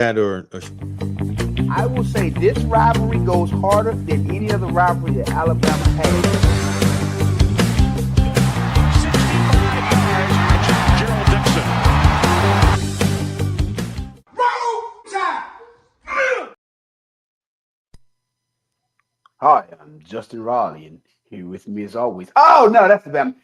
or I will say this rivalry goes harder than any other rivalry that Alabama has. 65 yards, Gerald Dixon. Hi, I'm Justin Raleigh, and here with me as always. Oh no, that's the Bama.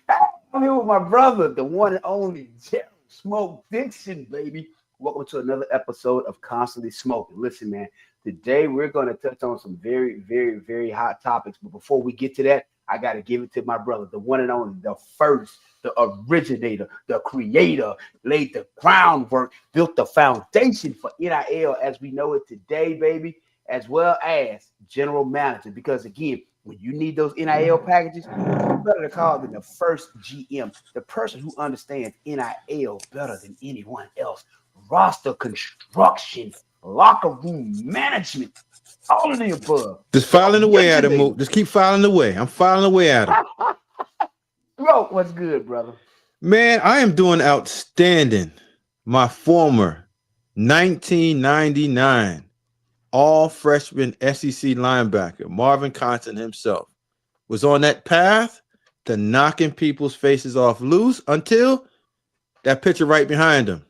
I'm here with my brother, the one and only Gerald Smoke Dixon, baby. Welcome to another episode of Constantly Smoking. Listen, man, today we're going to touch on some very, very, very hot topics. But before we get to that, I got to give it to my brother, the one and only, the first, the originator, the creator, laid the groundwork, built the foundation for NIL as we know it today, baby, as well as general manager. Because again, when you need those NIL packages, who better to call than the first GM, the person who understands NIL better than anyone else. Roster construction, locker room management, all of the above. Just filing away at him. Just keep filing away. I'm filing away at him. Bro, what's good, brother? Man, I am doing outstanding. My former 1999 all freshman SEC linebacker, Marvin Constant himself, was on that path to knocking people's faces off loose until that picture right behind him.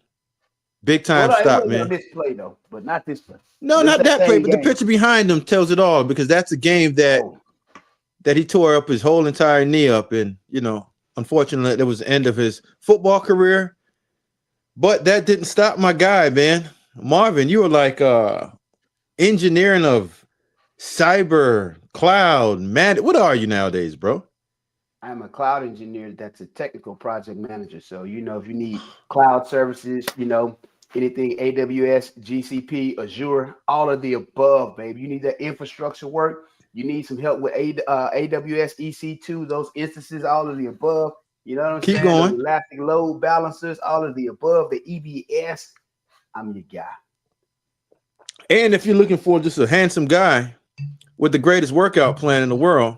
Big time stop, man. This play though, but not this play. No, not that play, but the picture behind him tells it all, because that's a game that he tore up his whole entire knee up, and unfortunately, it was the end of his football career. But that didn't stop my guy, man. Marvin, you were like engineering of cyber cloud man. What are you nowadays, bro? I'm a cloud engineer that's a technical project manager. So, if you need cloud services, anything AWS, GCP, Azure, all of the above, baby. You need that infrastructure work. You need some help with AWS EC2, those instances, all of the above. You know what I'm saying? Keep going. Those elastic load balancers, all of the above, the EBS. I'm your guy. And if you're looking for just a handsome guy with the greatest workout plan in the world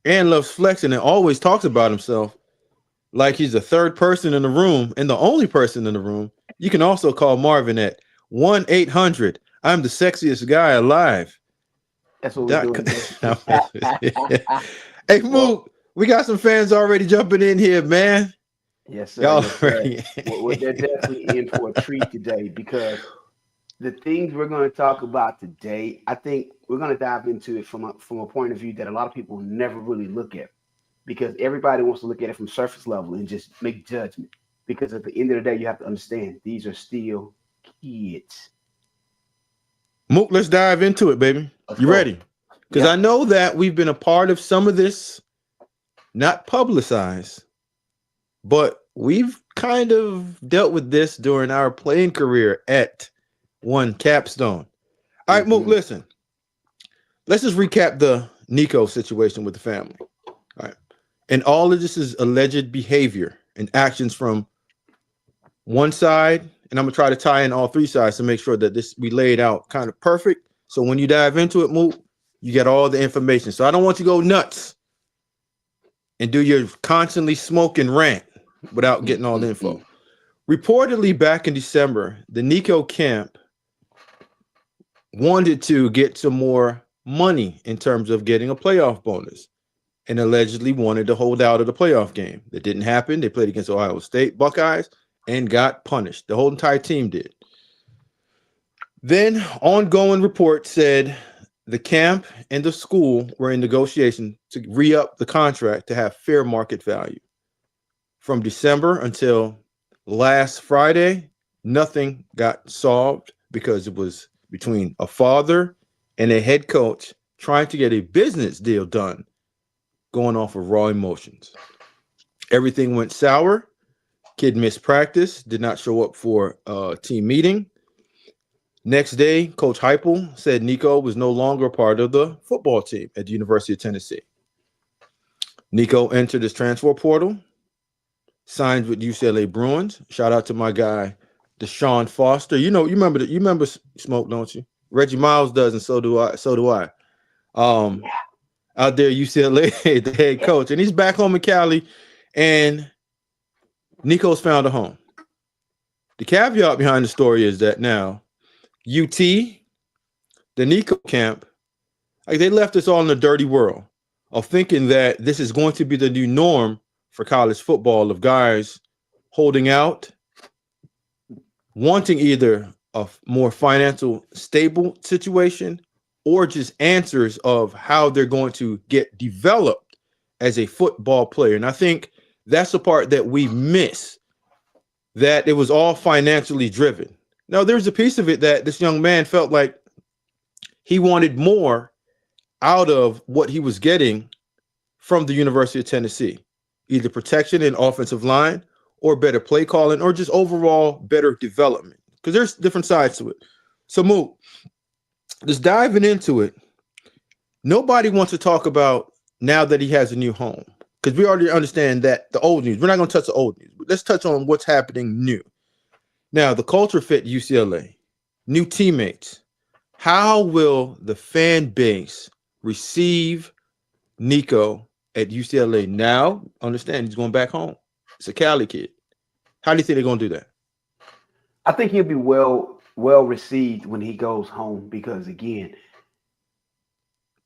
and loves flexing and always talks about himself like he's the third person in the room and the only person in the room, you can also call Marvin at 1-800. I'm the sexiest guy alive. That's what we're doing. Hey, Mook, we got some fans already jumping in here, man. Yes, sir. Yes, sir. They're definitely in for a treat today, because the things we're going to talk about today, I think we're going to dive into it from a point of view that a lot of people never really look at, because everybody wants to look at it from surface level and just make judgment. Because at the end of the day, you have to understand these are still kids. Mook, let's dive into it, baby. You ready? Because I know that we've been a part of some of this, not publicized, but we've kind of dealt with this during our playing career at one capstone. All right, Mook, listen. Let's just recap the Nico situation with the family. All right. And all of this is alleged behavior and actions from one side, and I'm gonna try to tie in all three sides to make sure that we lay it out kind of perfect. So when you dive into it, Mook, you get all the information. So I don't want you to go nuts and do your constantly smoking rant without getting all the info. Reportedly back in December, the Nico camp wanted to get some more money in terms of getting a playoff bonus, and allegedly wanted to hold out of the playoff game. That didn't happen. They played against Ohio State Buckeyes and got punished. The whole entire team did. Then ongoing reports said the camp and the school were in negotiation to re-up the contract to have fair market value. From December until last Friday, nothing got solved, because it was between a father and a head coach trying to get a business deal done, going off of raw emotions. Everything went sour. Kid missed practice, did not show up for a team meeting. Next day, Coach Heupel said Nico was no longer part of the football team at the University of Tennessee. Nico entered his transfer portal, signed with UCLA Bruins. Shout out to my guy, Deshaun Foster. You remember Smoke, don't you? Reggie Miles does, and so do I. Out there, UCLA, the head coach, and he's back home in Cali, and Nico's found a home. The caveat behind the story is that now UT, the Nico camp, like they left us all in a dirty world of thinking that this is going to be the new norm for college football of guys holding out, wanting either a more financial stable situation or just answers of how they're going to get developed as a football player. And I think that's the part that we miss, that it was all financially driven. Now, there's a piece of it that this young man felt like he wanted more out of what he was getting from the University of Tennessee, either protection in offensive line or better play calling or just overall better development, because there's different sides to it. So, Mook, just diving into it, nobody wants to talk about now that he has a new home, because we already understand that the old news. We're not going to touch the old news, but let's touch on what's happening new. Now, the culture fit UCLA, new teammates. How will the fan base receive Nico at UCLA now? Understand he's going back home. It's a Cali kid. How do you think they're going to do that? I think he'll be well received when he goes home, because again,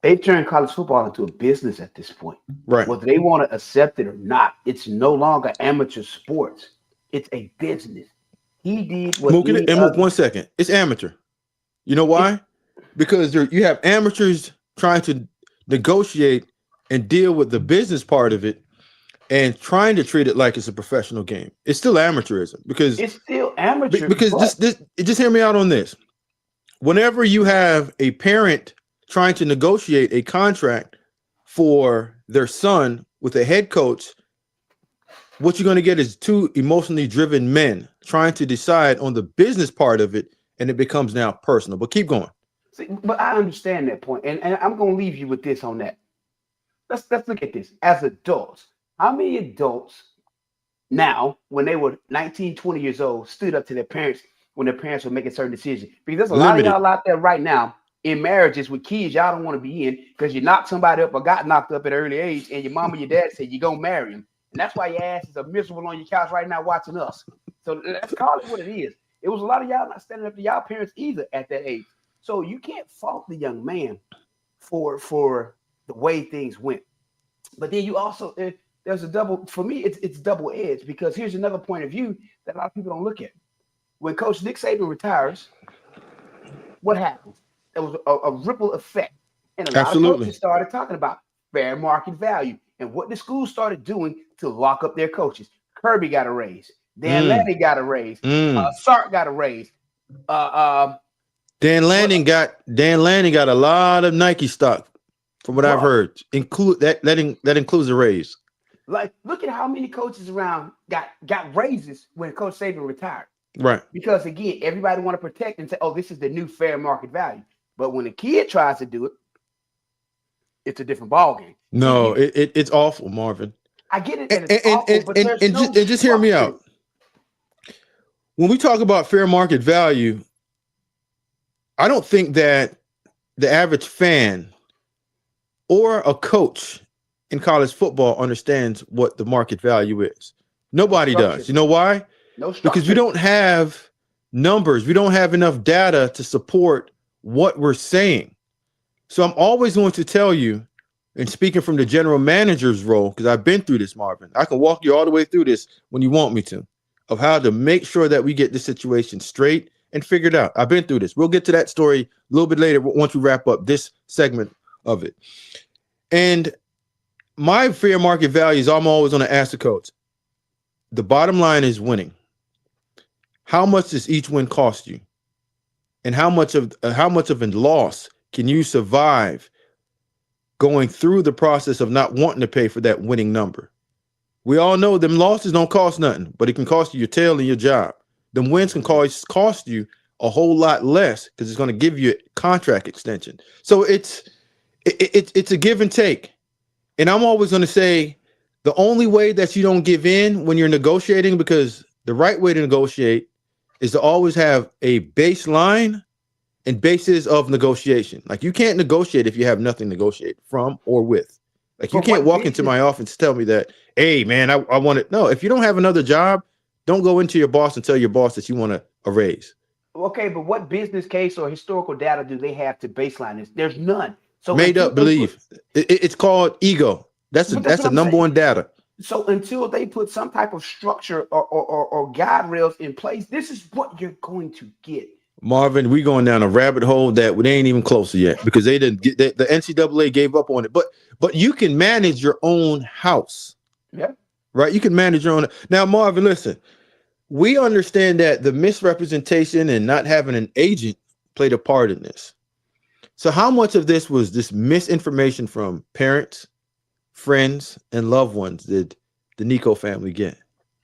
they've turned college football into a business at this point. Right. Whether they want to accept it or not, it's no longer amateur sports. It's a business. He did what Mook, 1 second. It's amateur. You know why? Because you have amateurs trying to negotiate and deal with the business part of it and trying to treat it like it's a professional game. It's still amateurism, because it's still amateur. Because just hear me out on this. Whenever you have a parent trying to negotiate a contract for their son with a head coach, what you're going to get is two emotionally driven men trying to decide on the business part of it, and it becomes now personal. But keep going. See, but I understand that point, and I'm going to leave you with this on that. Let's look at this. As adults, how many adults now, when they were 19, 20 years old, stood up to their parents when their parents were making certain decisions? Because there's a lot of y'all out there right now in marriages with kids y'all don't want to be in, because you knocked somebody up or got knocked up at an early age, and your mom or your dad said you're going to marry him. And that's why your asses are miserable on your couch right now watching us. So let's call it what it is. It was a lot of y'all not standing up to y'all parents either at that age. So you can't fault the young man for the way things went. But then you also, there's a double, for me, it's double edged, because here's another point of view that a lot of people don't look at. When Coach Nick Saban retires, what happens? There was a ripple effect. And a lot of coaches started talking about fair market value and what the schools started doing to lock up their coaches. Kirby got a raise. Dan Lanning got a raise. Sark got a raise. Dan Lanning got a lot of Nike stock, from what I've heard. That includes a raise. Like, look at how many coaches around got raises when Coach Saban retired. Right. Because again, everybody want to protect and say, "Oh, this is the new fair market value." But when a kid tries to do it, it's a different ballgame. No, it's awful, Marvin. I get it, that it's awful, but just hear me out. When we talk about fair market value, I don't think that the average fan or a coach in college football understands what the market value is. Nobody does. You know why? No structure. Because we don't have numbers. We don't have enough data to support what we're saying. So I'm always going to tell you, and speaking from the general manager's role, because I've been through this, Marvin, I can walk you all the way through this when you want me to, of how to make sure that we get this situation straight and figured out. I've been through this. We'll get to that story a little bit later once we wrap up this segment of it. And my fair market values, I'm always going to ask the coach. The bottom line is winning. How much does each win cost you? And how much of a loss can you survive going through the process of not wanting to pay for that winning number? We all know them losses don't cost nothing, but it can cost you your tail and your job. Them wins can cost you a whole lot less, because it's going to give you a contract extension. So it's a give and take. And I'm always going to say the only way that you don't give in when you're negotiating, because the right way to negotiate is to always have a baseline and basis of negotiation. Like, you can't negotiate if you have nothing to negotiate from or with. Like, you can't walk into my office and tell me that, hey, man, I want it. No, if you don't have another job, don't go into your boss and tell your boss that you want a raise. Okay, but what business case or historical data do they have to baseline this? There's none. So Made until up they put, belief. It's called ego. but that's That's what the I'm number one saying. data. So until they put some type of structure or guide rails in place, this is what you're going to get. Marvin, we going down a rabbit hole that they ain't even closer yet because they didn't get the NCAA gave up on it. But you can manage your own house, Yeah. right? You can manage your own. Now, Marvin, listen, we understand that the misrepresentation and not having an agent played a part in this. So, how much of this was this misinformation from parents, friends, and loved ones did the Nico family get?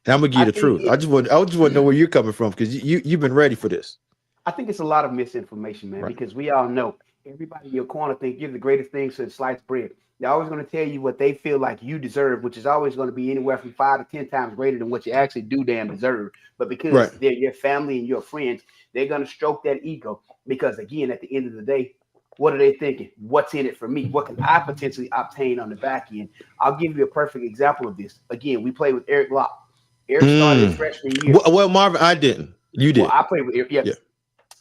And I'm gonna give you I the think truth. I just want to know where you're coming from because you've been ready for this, I think it's a lot of misinformation, man, right? because we all know everybody in your corner think you're the greatest thing since sliced bread. They're always going to tell you what they feel like you deserve, which is always going to be anywhere from 5 to 10 times greater than what you actually do damn deserve. But Right. because they're your family and your friends, they're going to stroke that ego. Because again, at the end of the day, what are they thinking? What's in it for me? What can I potentially obtain on the back end? I'll give you a perfect example of this. Again, we played with Eric Locke. Eric started his Mm. freshman year. Well, Marvin, I didn't. You Well, did. I played with Eric. Yeah, Yeah.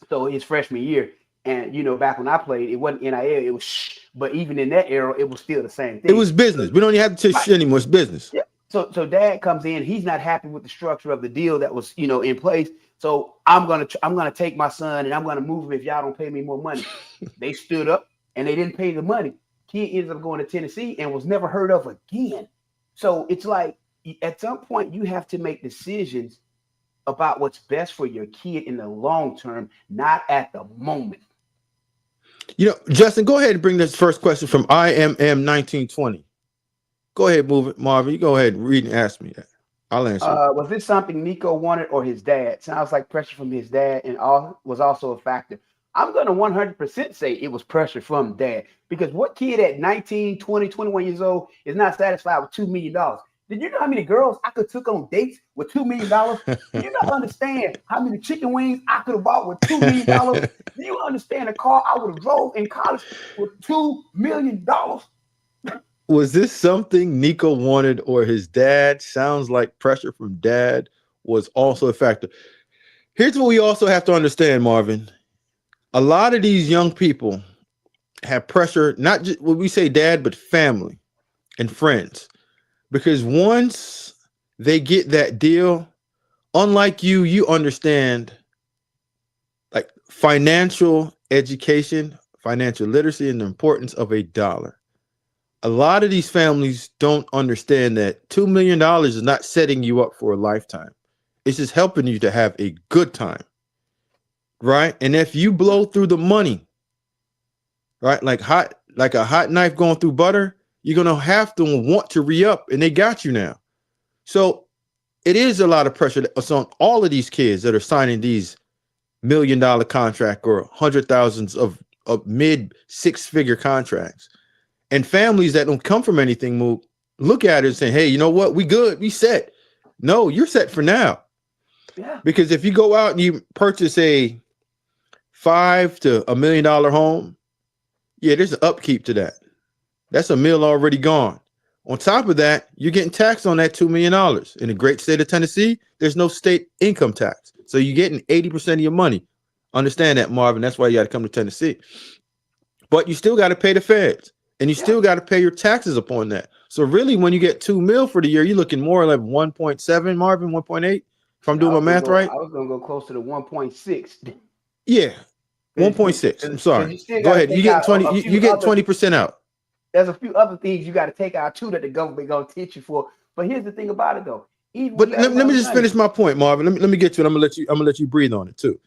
so his freshman year, and back when I played, it wasn't NIL, it was shh. But even in that era, it was still the same It thing. was business. We don't even have to Right. shit anymore. It's business. Yeah. So dad comes in, he's not happy with the structure of the deal that was, in place. So I'm gonna take my son and I'm gonna move him if y'all don't pay me more money. They stood up and they didn't pay the money. Kid ended up going to Tennessee and was never heard of again. So it's like at some point you have to make decisions about what's best for your kid in the long term, not at the moment. Justin, go ahead and bring this first question from IMM 1920. Go ahead, move it, Marvin. You go ahead and read and ask me that. I'll answer it. Was this something Nico wanted or his dad? Sounds like pressure from his dad and all was also a factor. I'm going to 100% say it was pressure from dad because what kid at 19, 20, 21 years old is not satisfied with $2 million? Did you know how many girls I could took on dates with $2 million? Do you not understand how many chicken wings I could have bought with $2 million? Do you understand the car I would have drove in college with $2 million? Was this something Nico wanted or his dad? Sounds like pressure from dad was also a factor. Here's what we also have to understand, Marvin. A lot of these young people have pressure, not just when we say dad, but family and friends. Because once they get that deal, unlike you understand like financial education, financial literacy, and the importance of a dollar. A lot of these families don't understand that $2 million is not setting you up for a lifetime. It's just helping you to have a good time. Right. And if you blow through the money, right, like a hot knife going through butter, you're going to have to want to re-up, and they got you now. So it is a lot of pressure that's on all of these kids that are signing these $1 million contract or hundred thousands of mid six-figure contracts. And families that don't come from anything move, look at it and say, hey, you know what? We good. We set. No, you're set for now. Yeah. Because if you go out and you purchase a $5 to $1 million home, yeah, there's an upkeep to that. That's a meal already gone. On top of that, you're getting taxed on that $2 million. In the great state of Tennessee, there's no state income tax. So you're getting 80% of your money. Understand that, Marvin. That's why you got to come to Tennessee. But you still got to pay the feds. And you still got to pay your taxes upon that. So really, when you get $2 million for the year, you're looking more like 1.7, Marvin, 1.8. If I'm doing my math right. I was gonna go close to the 1.6. Yeah, 1.6. I'm sorry. Go ahead. You get 20. You get 20% out. There's a few other things you got to take out too that the government gonna teach you for. But here's the thing about it though. But let me just finish my point, Marvin. Let me get to it. I'm gonna let you breathe on it too.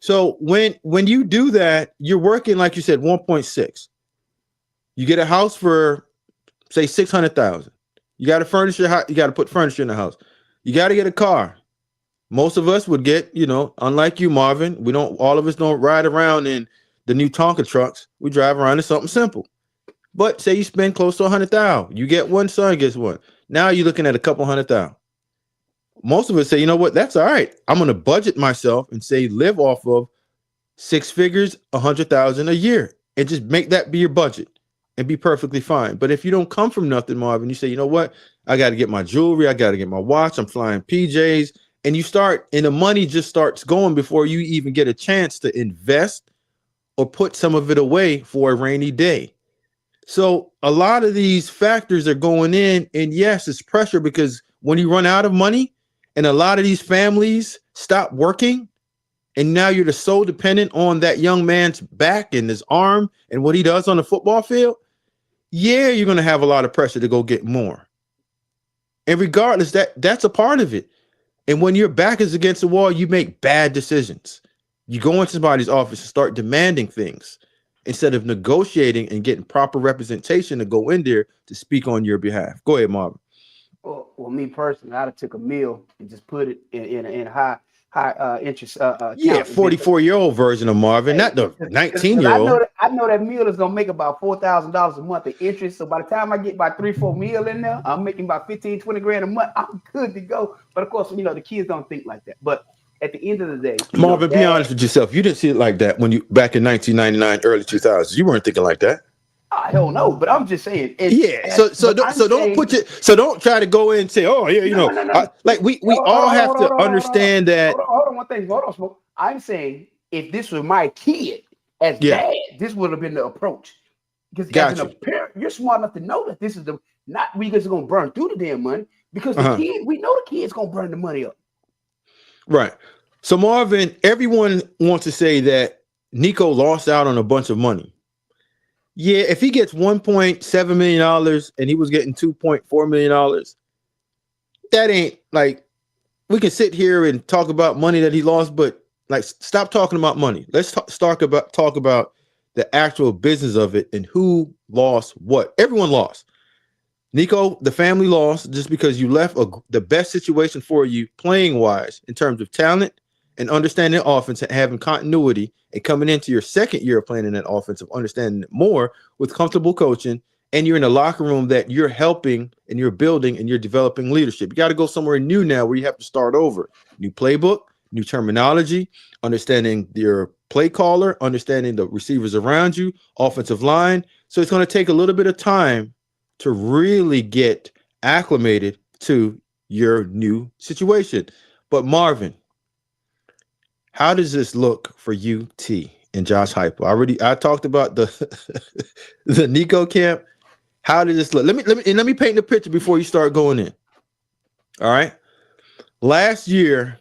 So when you do that, you're working like you said, 1.6. You get a house for say 600,000. You got to furnish your house. You got to put furniture in the house. You got to get a car. Most of us would get, unlike you, Marvin, all of us don't ride around in the new Tonka trucks. We drive around in something simple. But say you spend close to 100,000. You get one, son gets one. Now you're looking at a couple 100,000. Most of us say, you know what? That's all right. I'm going to budget myself and say live off of 6 figures, 100,000 a year, and just make that be your budget and be perfectly fine. But if you don't come from nothing, Marvin, you say, you know what? I got to get my jewelry. I got to get my watch. I'm flying PJs. and the money just starts going before you even get a chance to invest or put some of it away for a rainy day. So a lot of these factors are going in, and yes, it's pressure because when you run out of money and a lot of these families stop working, and now you're the sole dependent on that young man's back and his arm and what he does on the football field, yeah, you're going to have a lot of pressure to go get more. And regardless, that's a part of it. And when your back is against the wall, you make bad decisions. You go into somebody's office and start demanding things instead of negotiating and getting proper representation to go in there to speak on your behalf. Go ahead, Marvin. Well, me personally, I'd have took a meal and just put it in high interest Yeah, account. 44-year-old version of Marvin, not the 19-year-old. I know that meal is gonna make about $4,000 a month in interest. So by the time I get about 3-4 meal in there, I'm making about 15-20 grand a month. I'm good to go. But of course, the kids don't think like that. But at the end of the day, Marvin, be honest with yourself. You didn't see it like that when you back in 1999, early 2000s. You weren't thinking like that. I don't know, but I'm just saying. Don't try to go in and say, oh yeah, we all have to understand that. Hold on, one thing. Hold on, Smoke. I'm saying if this was my kid as dad, this would have been the approach. Because as a parent, you're smart enough to know that this is not we just gonna burn through the damn money because the kid, we know the kid's gonna burn the money up. Right. So Marvin, everyone wants to say that Nico lost out on a bunch of money. Yeah, if he gets $1.7 million and he was getting $2.4 million, that ain't like we can sit here and talk about money that he lost, but like stop talking about money. Let's talk about the actual business of it and who lost what. Everyone lost. Nico, the family lost just because you left the best situation for you playing wise in terms of talent and understanding the offense and having continuity and coming into your second year of playing in that offense of understanding it more with comfortable coaching, and you're in a locker room that you're helping and you're building and you're developing leadership. You got to go somewhere new now where you have to start over. New playbook, new terminology, understanding your play caller, understanding the receivers around you, offensive line. So it's going to take a little bit of time to really get acclimated to your new situation. But Marvin, how does this look for UT and Josh Heupel? I talked about the Nico camp. How does this look? Let me paint the picture before you start going in. All right. Last year,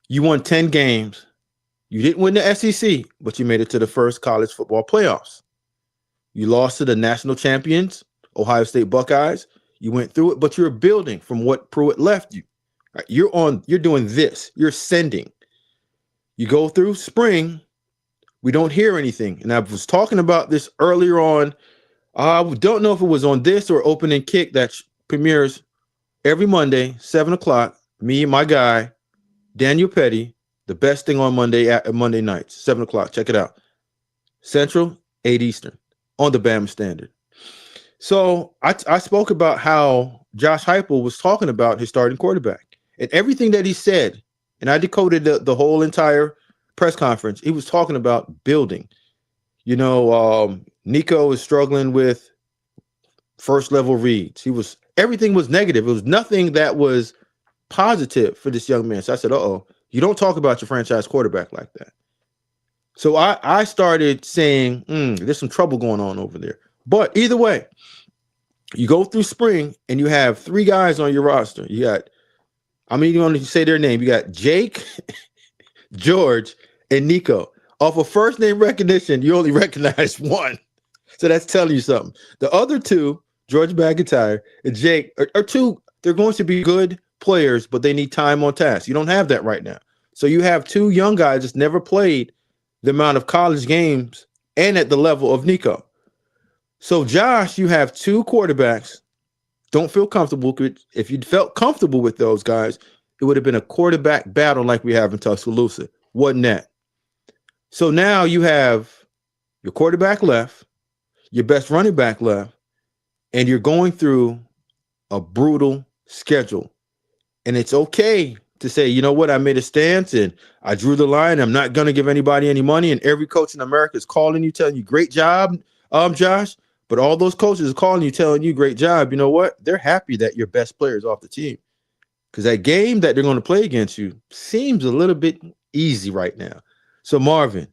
you won 10 games. You didn't win the SEC, but you made it to the first college football playoffs. You lost to the national champions, Ohio State Buckeyes. You went through it, but you're building from what Pruitt left you. Right? You're doing this. You're sending. You go through spring, we don't hear anything. And I was talking about this earlier on. I don't know if it was on this or opening kick that premieres every Monday, 7:00. Me and my guy, Daniel Petty, the best thing on Monday at Monday nights, 7:00. Check it out. Central, 8 Eastern on the Bama Standard. So I spoke about how Josh Heupel was talking about his starting quarterback and everything that he said. And I decoded the whole entire press conference. He was talking about building. Nico is struggling with first level reads. Everything was negative. It was nothing that was positive for this young man. So I said, you don't talk about your franchise quarterback like that. So I started saying, there's some trouble going on over there. But either way, you go through spring and you have 3 guys on your roster. You got, you want to say their name. You got Jake, George, and Nico. Off of first name recognition, you only recognize one. So that's telling you something. The other 2, George McIntyre and Jake, are 2. They're going to be good players, but they need time on task. You don't have that right now. So you have 2 young guys that's never played the amount of college games and at the level of Nico. So Josh, you have 2 quarterbacks. Don't feel comfortable. If you felt comfortable with those guys, it would have been a quarterback battle like we have in Tuscaloosa. Wasn't that? So now you have your quarterback left, your best running back left, and you're going through a brutal schedule. And it's okay to say, you know what, I made a stance and I drew the line. I'm not going to give anybody any money. And every coach in America is calling you, telling you, great job, Josh. But all those coaches are calling you, telling you, great job. You know what? They're happy that your best player is off the team. because that game that they're going to play against you seems a little bit easy right now. So, Marvin,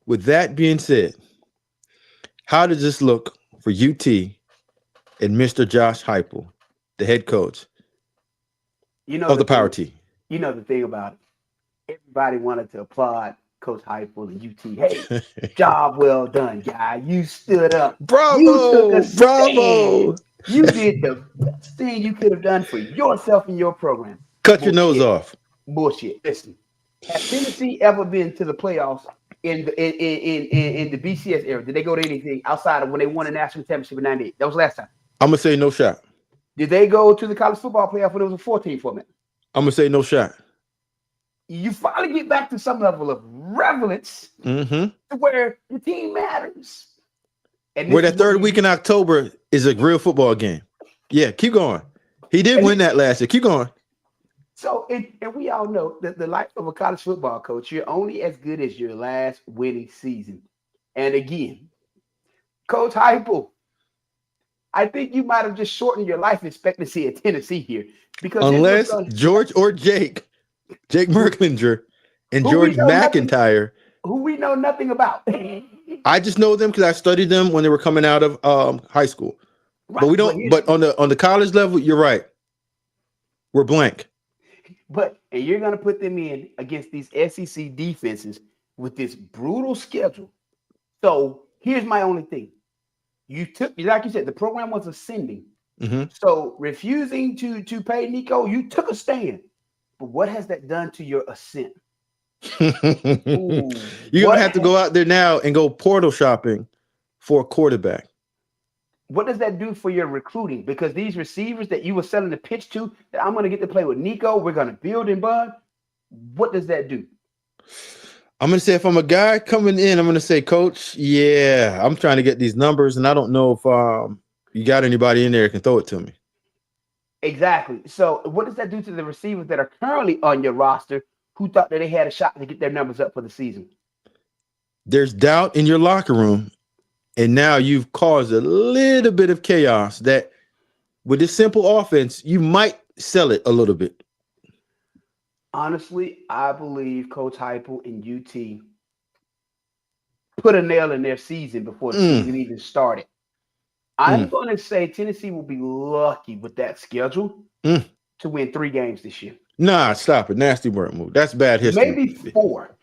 with that being said, how does this look for UT and Mr. Josh Heupel, the head coach of the Power T? You know the thing about it. Everybody wanted to applaud Coach Heupel and UT. Hey, job well done, guy. You stood up. Bravo! You took a Bravo! stand. You did the best thing you could have done for yourself and your program. Cut your nose off. Bullshit. Listen, has Tennessee ever been to the playoffs in the BCS era? Did they go to anything outside of when they won a national championship in '98? That was last time. I'm gonna say no shot. Did they go to the college football playoff when it was a 14 format? I'm gonna say no shot. You finally get back to some level of relevance to where your team matters. And where that third week in October is a real football game. Yeah, keep going. He did win that last year. Keep going. So, and we all know that the life of a college football coach, you're only as good as your last winning season. And again, Coach Heupel, I think you might have just shortened your life expectancy at Tennessee here. Because unless George or Jake Merklinger, and George McIntyre, who we know nothing about. I just know them because I studied them when they were coming out of high school. Right, but we don't. But on the college level, you're right. We're blank. And you're going to put them in against these SEC defenses with this brutal schedule. So here's my only thing. You took, like you said, the program was ascending. So refusing to pay Nico, you took a stand. But what has that done to your ascent? You're going to have to go out there now and go portal shopping for a quarterback. What does that do for your recruiting? Because these receivers that you were selling the pitch to, that I'm going to get to play with Nico, we're going to build and bud. What does that do? I'm going to say, if I'm a guy coming in, I'm going to say, Coach, yeah, I'm trying to get these numbers, and I don't know if you got anybody in there that can throw it to me. Exactly. So what does that do to the receivers that are currently on your roster who thought that they had a shot to get their numbers up for the season? There's doubt in your locker room, and now you've caused a little bit of chaos that with this simple offense, you might sell it a little bit. Honestly, I believe Coach Heupel and UT put a nail in their season before the season even started. I'm going to say Tennessee will be lucky with that schedule to win 3 games this year. Nah, stop it. Nasty word move. That's bad history. Maybe 4.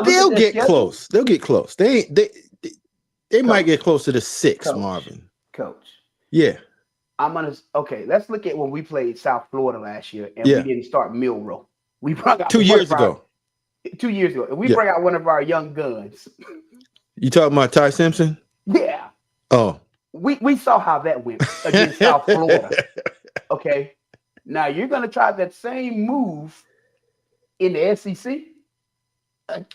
They'll get close. They'll get close. They might get close to the 6, Marvin. Coach. Yeah. Okay, let's look at when we played South Florida last year and we didn't start Milrow. We brought out 2 years ago. 2 years ago. And we brought out one of our young guns. You talking about Ty Simpson? Yeah. Oh. We saw how that went against South Florida. Okay. Now you're going to try that same move in the SEC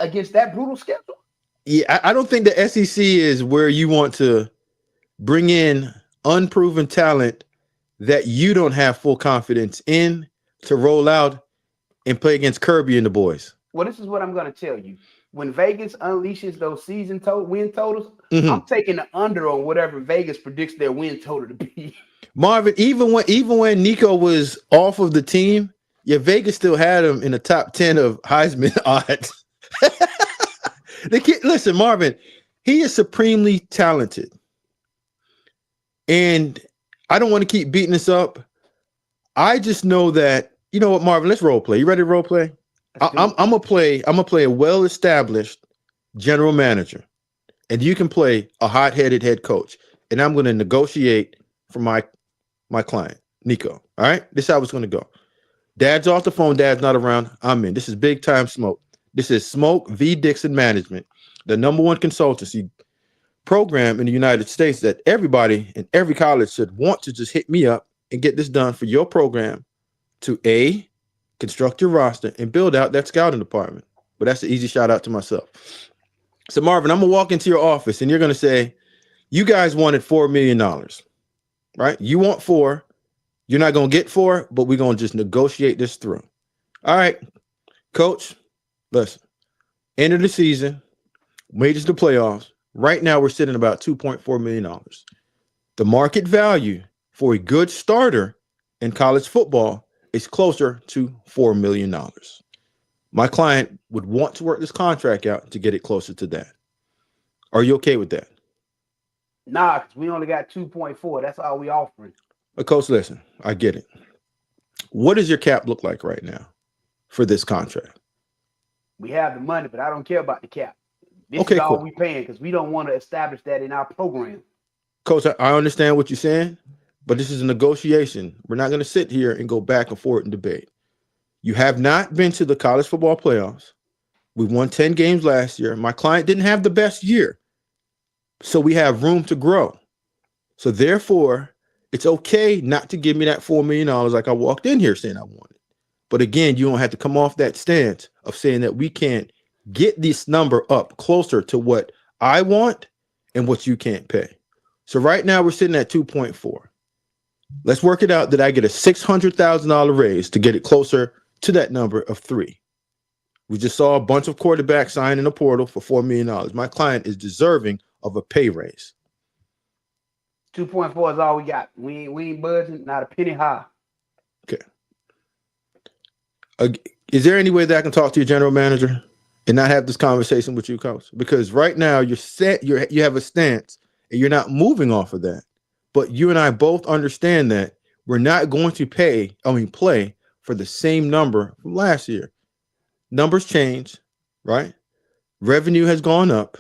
against that brutal schedule? Yeah, I don't think the SEC is where you want to bring in unproven talent that you don't have full confidence in to roll out and play against Kirby and the boys. Well, this is what I'm going to tell you. When Vegas unleashes those win totals, I'm taking the under on whatever Vegas predicts their win total to be. Marvin, even when Nico was off of the team, Vegas still had him in the top 10 of Heisman odds. Listen, Marvin, he is supremely talented. And I don't want to keep beating this up. I just know that, you know what, Marvin, let's role play. You ready to role play? I'm gonna play a well-established general manager, and you can play a hot-headed head coach. And I'm gonna negotiate for my client, Nico. All right, this is how it's gonna go. Dad's off the phone. Dad's not around. I'm in. This is big time Smoke. This is Smoke v. Dixon Management, the #1 consultancy program in the United States that everybody in every college should want to just hit me up and get this done for your program to construct your roster and build out that scouting department. But that's an easy shout out to myself. So Marvin, I'm gonna walk into your office and you're gonna say, you guys wanted $4 million, right? You want 4, you're not gonna get 4, but we're gonna just negotiate this through. All right, Coach, listen, end of the season, made it to the playoffs. Right now we're sitting about $2.4 million. The market value for a good starter in college football is closer to $4 million. My client would want to work this contract out to get it closer to that. Are you okay with that? Nah, because we only got 2.4. That's all we offering. But Coach, listen, I get it. What does your cap look like right now for this contract? We have the money, but I don't care about the cap. This Okay, is all cool. we paying because we don't want to establish that in our program. Coach, I understand what you're saying, but this is a negotiation. We're not going to sit here and go back and forth and debate. You have not been to the college football playoffs. We won 10 games last year. My client didn't have the best year. So we have room to grow. So therefore, it's okay not to give me that $4 million like I walked in here saying I wanted. But again, you don't have to come off that stance of saying that we can't get this number up closer to what I want and what you can't pay. So right now we're sitting at 2.4. Let's work it out that I get a $600,000 raise to get it closer to that number of 3. We just saw a bunch of quarterbacks sign in the portal for $4 million. My client is deserving of a pay raise. 2.4 is all we got. We ain't budging, not a penny high. Okay. Is there any way that I can talk to your general manager and not have this conversation with you, Coach? Because right now you're set, you have a stance and you're not moving off of that. But you and I both understand that we're not going to play for the same number from last year. Numbers change, right? Revenue has gone up.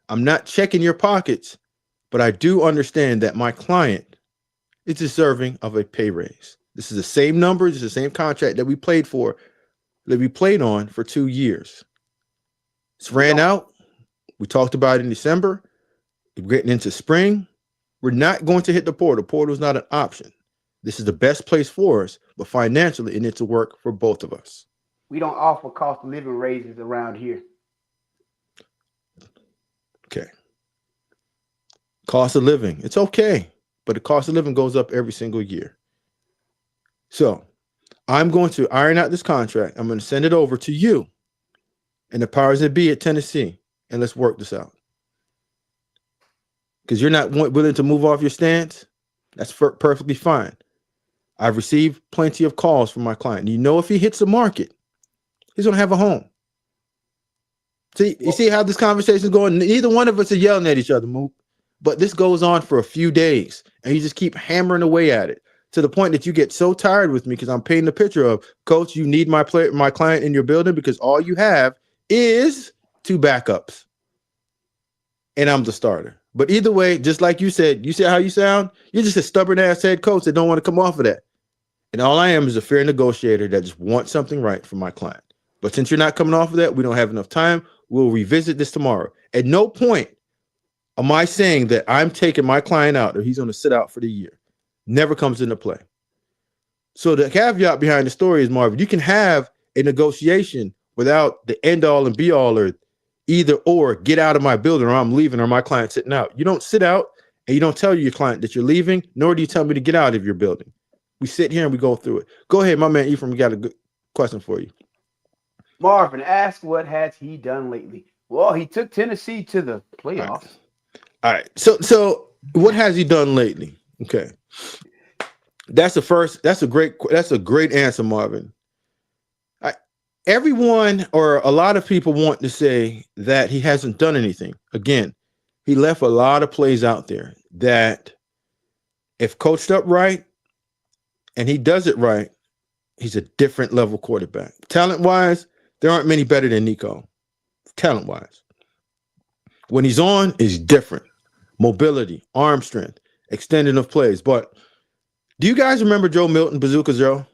I'm not checking your pockets, but I do understand that my client is deserving of a pay raise. This is the same number. This is the same contract that we played on for 2 years. It's ran out. We talked about it in December. We're getting into spring. We're not going to hit the portal. Portal is not an option. This is the best place for us, but financially it needs to work for both of us. We don't offer cost of living raises around here. Okay. Cost of living. It's okay, but the cost of living goes up every single year. So I'm going to iron out this contract. I'm going to send it over to you and the powers that be at Tennessee, and let's work this out. Because you're not willing to move off your stance, that's perfectly fine. I've received plenty of calls from my client. You know, if he hits the market, he's going to have a home. See, you see how this conversation is going? Neither one of us are yelling at each other, Mook. But this goes on for a few days, and you just keep hammering away at it to the point that you get so tired with me because I'm painting a picture of, Coach, you need my client in your building because all you have is 2 backups, and I'm the starter. But either way, just like you said how you sound? You're just a stubborn-ass head coach that don't want to come off of that. And all I am is a fair negotiator that just wants something right for my client. But since you're not coming off of that, we don't have enough time. We'll revisit this tomorrow. At no point am I saying that I'm taking my client out or he's going to sit out for the year. Never comes into play. So the caveat behind the story is, Marvin, you can have a negotiation without the end all and be all or either or get out of my building or I'm leaving or my client sitting out. You don't sit out and you don't tell your client that you're leaving, nor do you tell me to get out of your building. We sit here and we go through it. Go ahead, my man Ephraim, we got a good question for you. Marvin, ask what has he done lately? Well, he took Tennessee to the playoffs. All right. So what has he done lately? Okay. That's a great answer, Marvin. Everyone or a lot of people want to say that he hasn't done anything. Again, he left a lot of plays out there that if coached up right and he does it right, he's a different level quarterback. Talent-wise, there aren't many better than Nico. Talent-wise. When he's on, it's different. Mobility, arm strength, extending of plays. But do you guys remember Joe Milton, Bazooka Joe?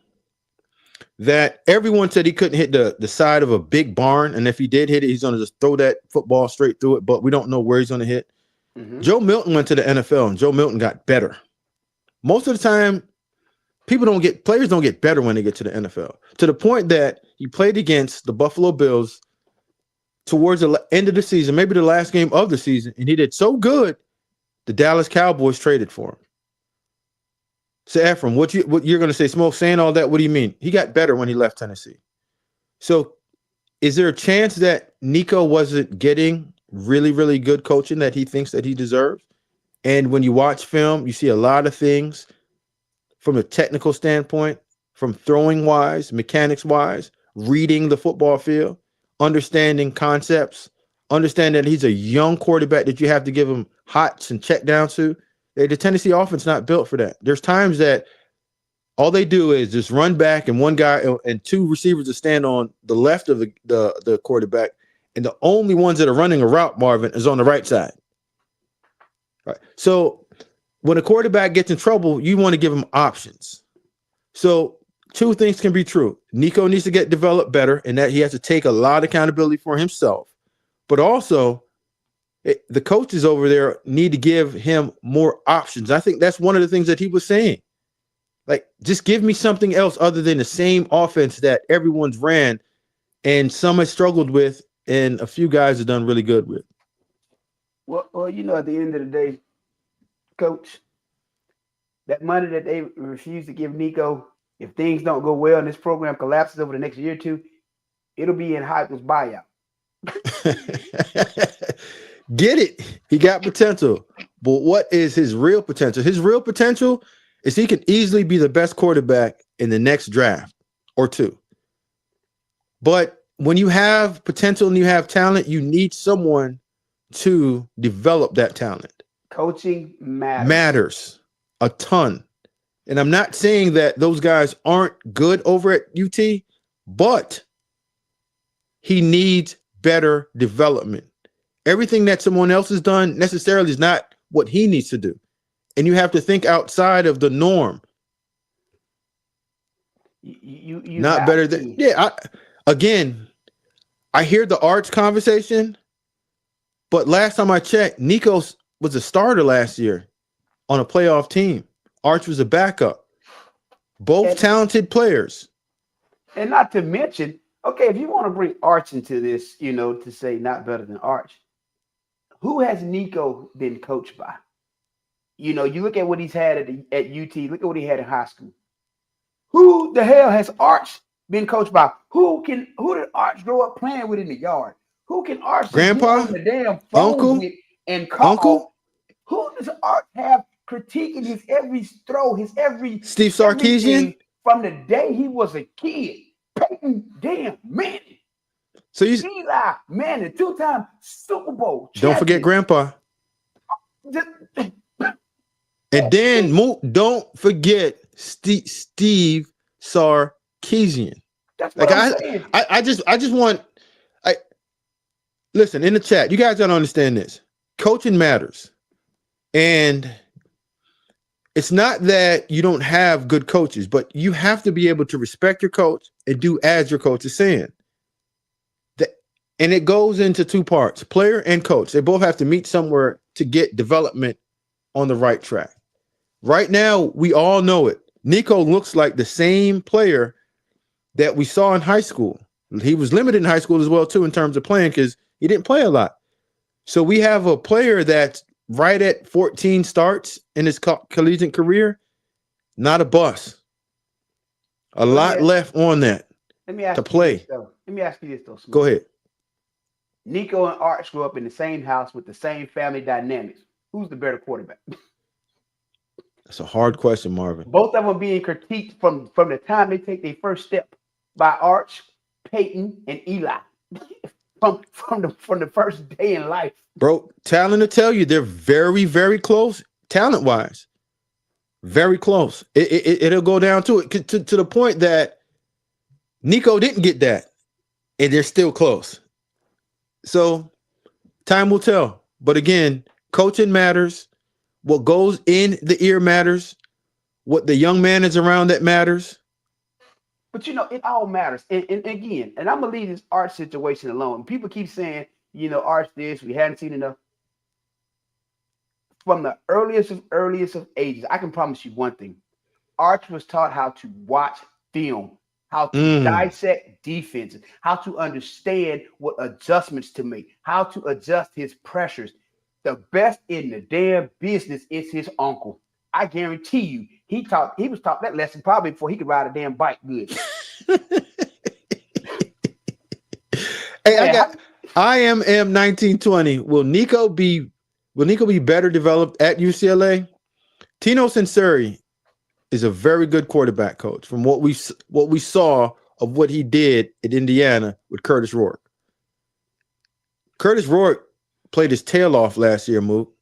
That everyone said he couldn't hit the side of a big barn, and if he did hit it, he's going to just throw that football straight through it, but we don't know where he's going to hit. Mm-hmm. Joe Milton went to the NFL, and Joe Milton got better. Most of the time, players don't get better when they get to the NFL, to the point that he played against the Buffalo Bills towards the end of the season, maybe the last game of the season, and he did so good, the Dallas Cowboys traded for him. So Ephraim, what you're going to say, Smoke, saying all that, what do you mean? He got better when he left Tennessee. So is there a chance that Nico wasn't getting really, really good coaching that he thinks that he deserves? And when you watch film, you see a lot of things from a technical standpoint from throwing wise, mechanics wise, reading the football field, understanding concepts, understand that he's a young quarterback that you have to give him hots and check down to. The Tennessee offense not built for that. There's times that all they do is just run back and one guy and two receivers to stand on the left of the quarterback, and the only ones that are running a route, Marvin, is on the right side. Right. So when a quarterback gets in trouble, you want to give him options. So two things can be true. Nico needs to get developed better, and that he has to take a lot of accountability for himself. But also, the coaches over there need to give him more options. I think that's one of the things that he was saying. Like, just give me something else other than the same offense that everyone's ran and some has struggled with and a few guys have done really good with. Well, you know, at the end of the day, Coach, that money that they refuse to give Nico, if things don't go well and this program collapses over the next year or two, it'll be in Heupel's buyout. Get it. He got potential. But what is his real potential? His real potential is he can easily be the best quarterback in the next draft or two. But when you have potential and you have talent, you need someone to develop that talent. Coaching Matters a ton. And I'm not saying that those guys aren't good over at UT, but he needs better development. Everything that someone else has done necessarily is not what he needs to do. And you have to think outside of the norm. You not better than I hear the Arch conversation, but last time I checked, Nico was a starter last year on a playoff team. Arch was a backup. Both talented players. And not to mention, okay, if you want to bring Arch into this, you know, to say not better than Arch, who has Nico been coached by? You know, you look at what he's had at UT. Look at what he had in high school. Who the hell has Arch been coached by? Who did Arch grow up playing with in the yard? Who can Arch Grandpa, on the damn phone uncle, with and call? Uncle? Who does Arch have critiquing his every throw, his every Steve Sarkisian from the day he was a kid? Peyton damn Manning. So you Eli Manning, 2-time Super Bowl champion. Don't forget Grandpa. And then don't forget Steve Sarkisian. That's what I'm saying. I just want listen in the chat. You guys gotta understand this. Coaching matters. And it's not that you don't have good coaches, but you have to be able to respect your coach and do as your coach is saying. And it goes into two parts, player and coach. They both have to meet somewhere to get development on the right track. Right now, we all know it. Nico looks like the same player that we saw in high school. He was limited in high school as well, too, in terms of playing because he didn't play a lot. So we have a player that's right at 14 starts in his collegiate career. Not a bust. A lot left on that to play. Let me ask you this, though. Go ahead. Nico and Arch grew up in the same house with the same family dynamics. Who's the better quarterback? That's a hard question, Marvin. Both of them being critiqued from the time they take their first step by Arch, Peyton, and Eli from the first day in life. Bro, talent to tell you, they're very, very close, talent-wise. Very close. It'll go down to it to the point that Nico didn't get that, and they're still close. So time will tell. But again, coaching matters. What goes in the ear matters. What the young man is around that matters. But, you know, it all matters. And again, and I'm going to leave this Arch situation alone. People keep saying, you know, Arch this, we hadn't seen enough. From the earliest of ages, I can promise you one thing. Arch was taught how to watch film, how to dissect defenses, how to understand what adjustments to make, how to adjust his pressures. The best in the damn business is his uncle. I guarantee you, he was taught that lesson probably before he could ride a damn bike good. Hey, I am 1920. Will Nico be better developed at UCLA? Tino Sensori is a very good quarterback coach from what we saw of what he did at Indiana with Curtis Rourke. Curtis Rourke played his tail off last year, Mook,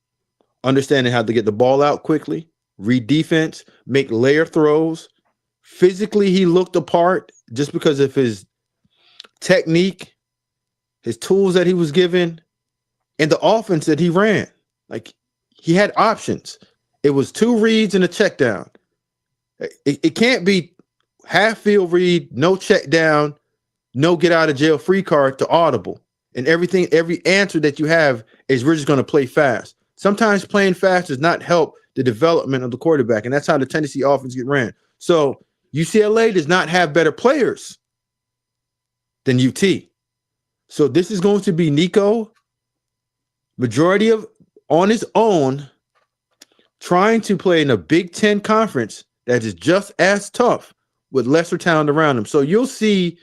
understanding how to get the ball out quickly, read defense, make layer throws. Physically, he looked apart just because of his technique, his tools that he was given, and the offense that he ran. Like, he had options. It was 2 reads and a check down. It can't be half field read, no check down, no get out of jail free card to audible. And every answer that you have is we're just going to play fast. Sometimes playing fast does not help the development of the quarterback. And that's how the Tennessee offense get ran. So UCLA does not have better players than UT. So this is going to be Nico, majority of on his own, trying to play in a Big Ten conference that is just as tough with lesser talent around him. So you'll see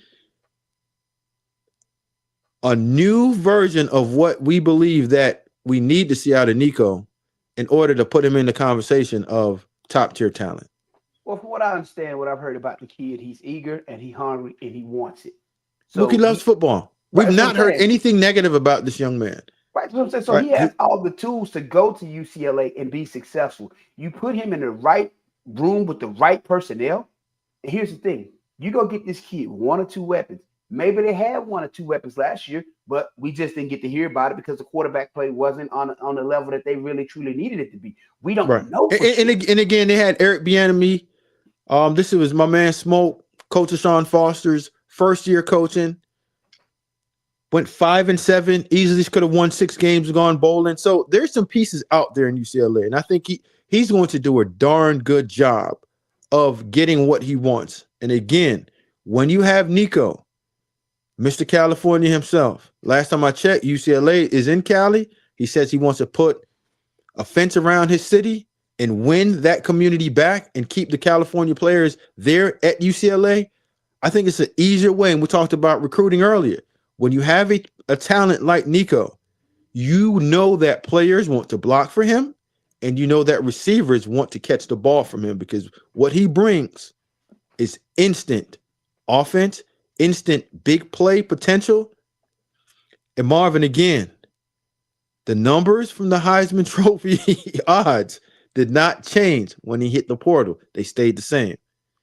a new version of what we believe that we need to see out of Nico in order to put him in the conversation of top tier talent. Well, from what I understand, what I've heard about the kid, he's eager and he's hungry and he wants it. So Look, he loves football. We've right, not heard anything negative about this young man. Right. That's what I'm saying. So he has all the tools to go to UCLA and be successful. You put him in the right room with the right personnel. And here's the thing. You go get this kid 1 or 2 weapons. Maybe they had 1 or 2 weapons last year, but we just didn't get to hear about it because the quarterback play wasn't on the level that they really truly needed it to be. We don't know. And again, they had Eric Bieniemy. This was my man Smoke, Coach Sean Foster's first year coaching. Went 5-7, easily could have won 6 games and gone bowling. So there's some pieces out there in UCLA, and I think he's going to do a darn good job of getting what he wants. And again, when you have Nico, Mr. California himself, last time I checked, UCLA is in Cali. He says he wants to put a fence around his city and win that community back and keep the California players there at UCLA. I think it's an easier way, and we talked about recruiting earlier. When you have a talent like Nico, you know that players want to block for him, and you know that receivers want to catch the ball from him because what he brings is instant offense, instant big play potential. And Marvin, again, the numbers from the Heisman Trophy odds did not change when he hit the portal. They stayed the same.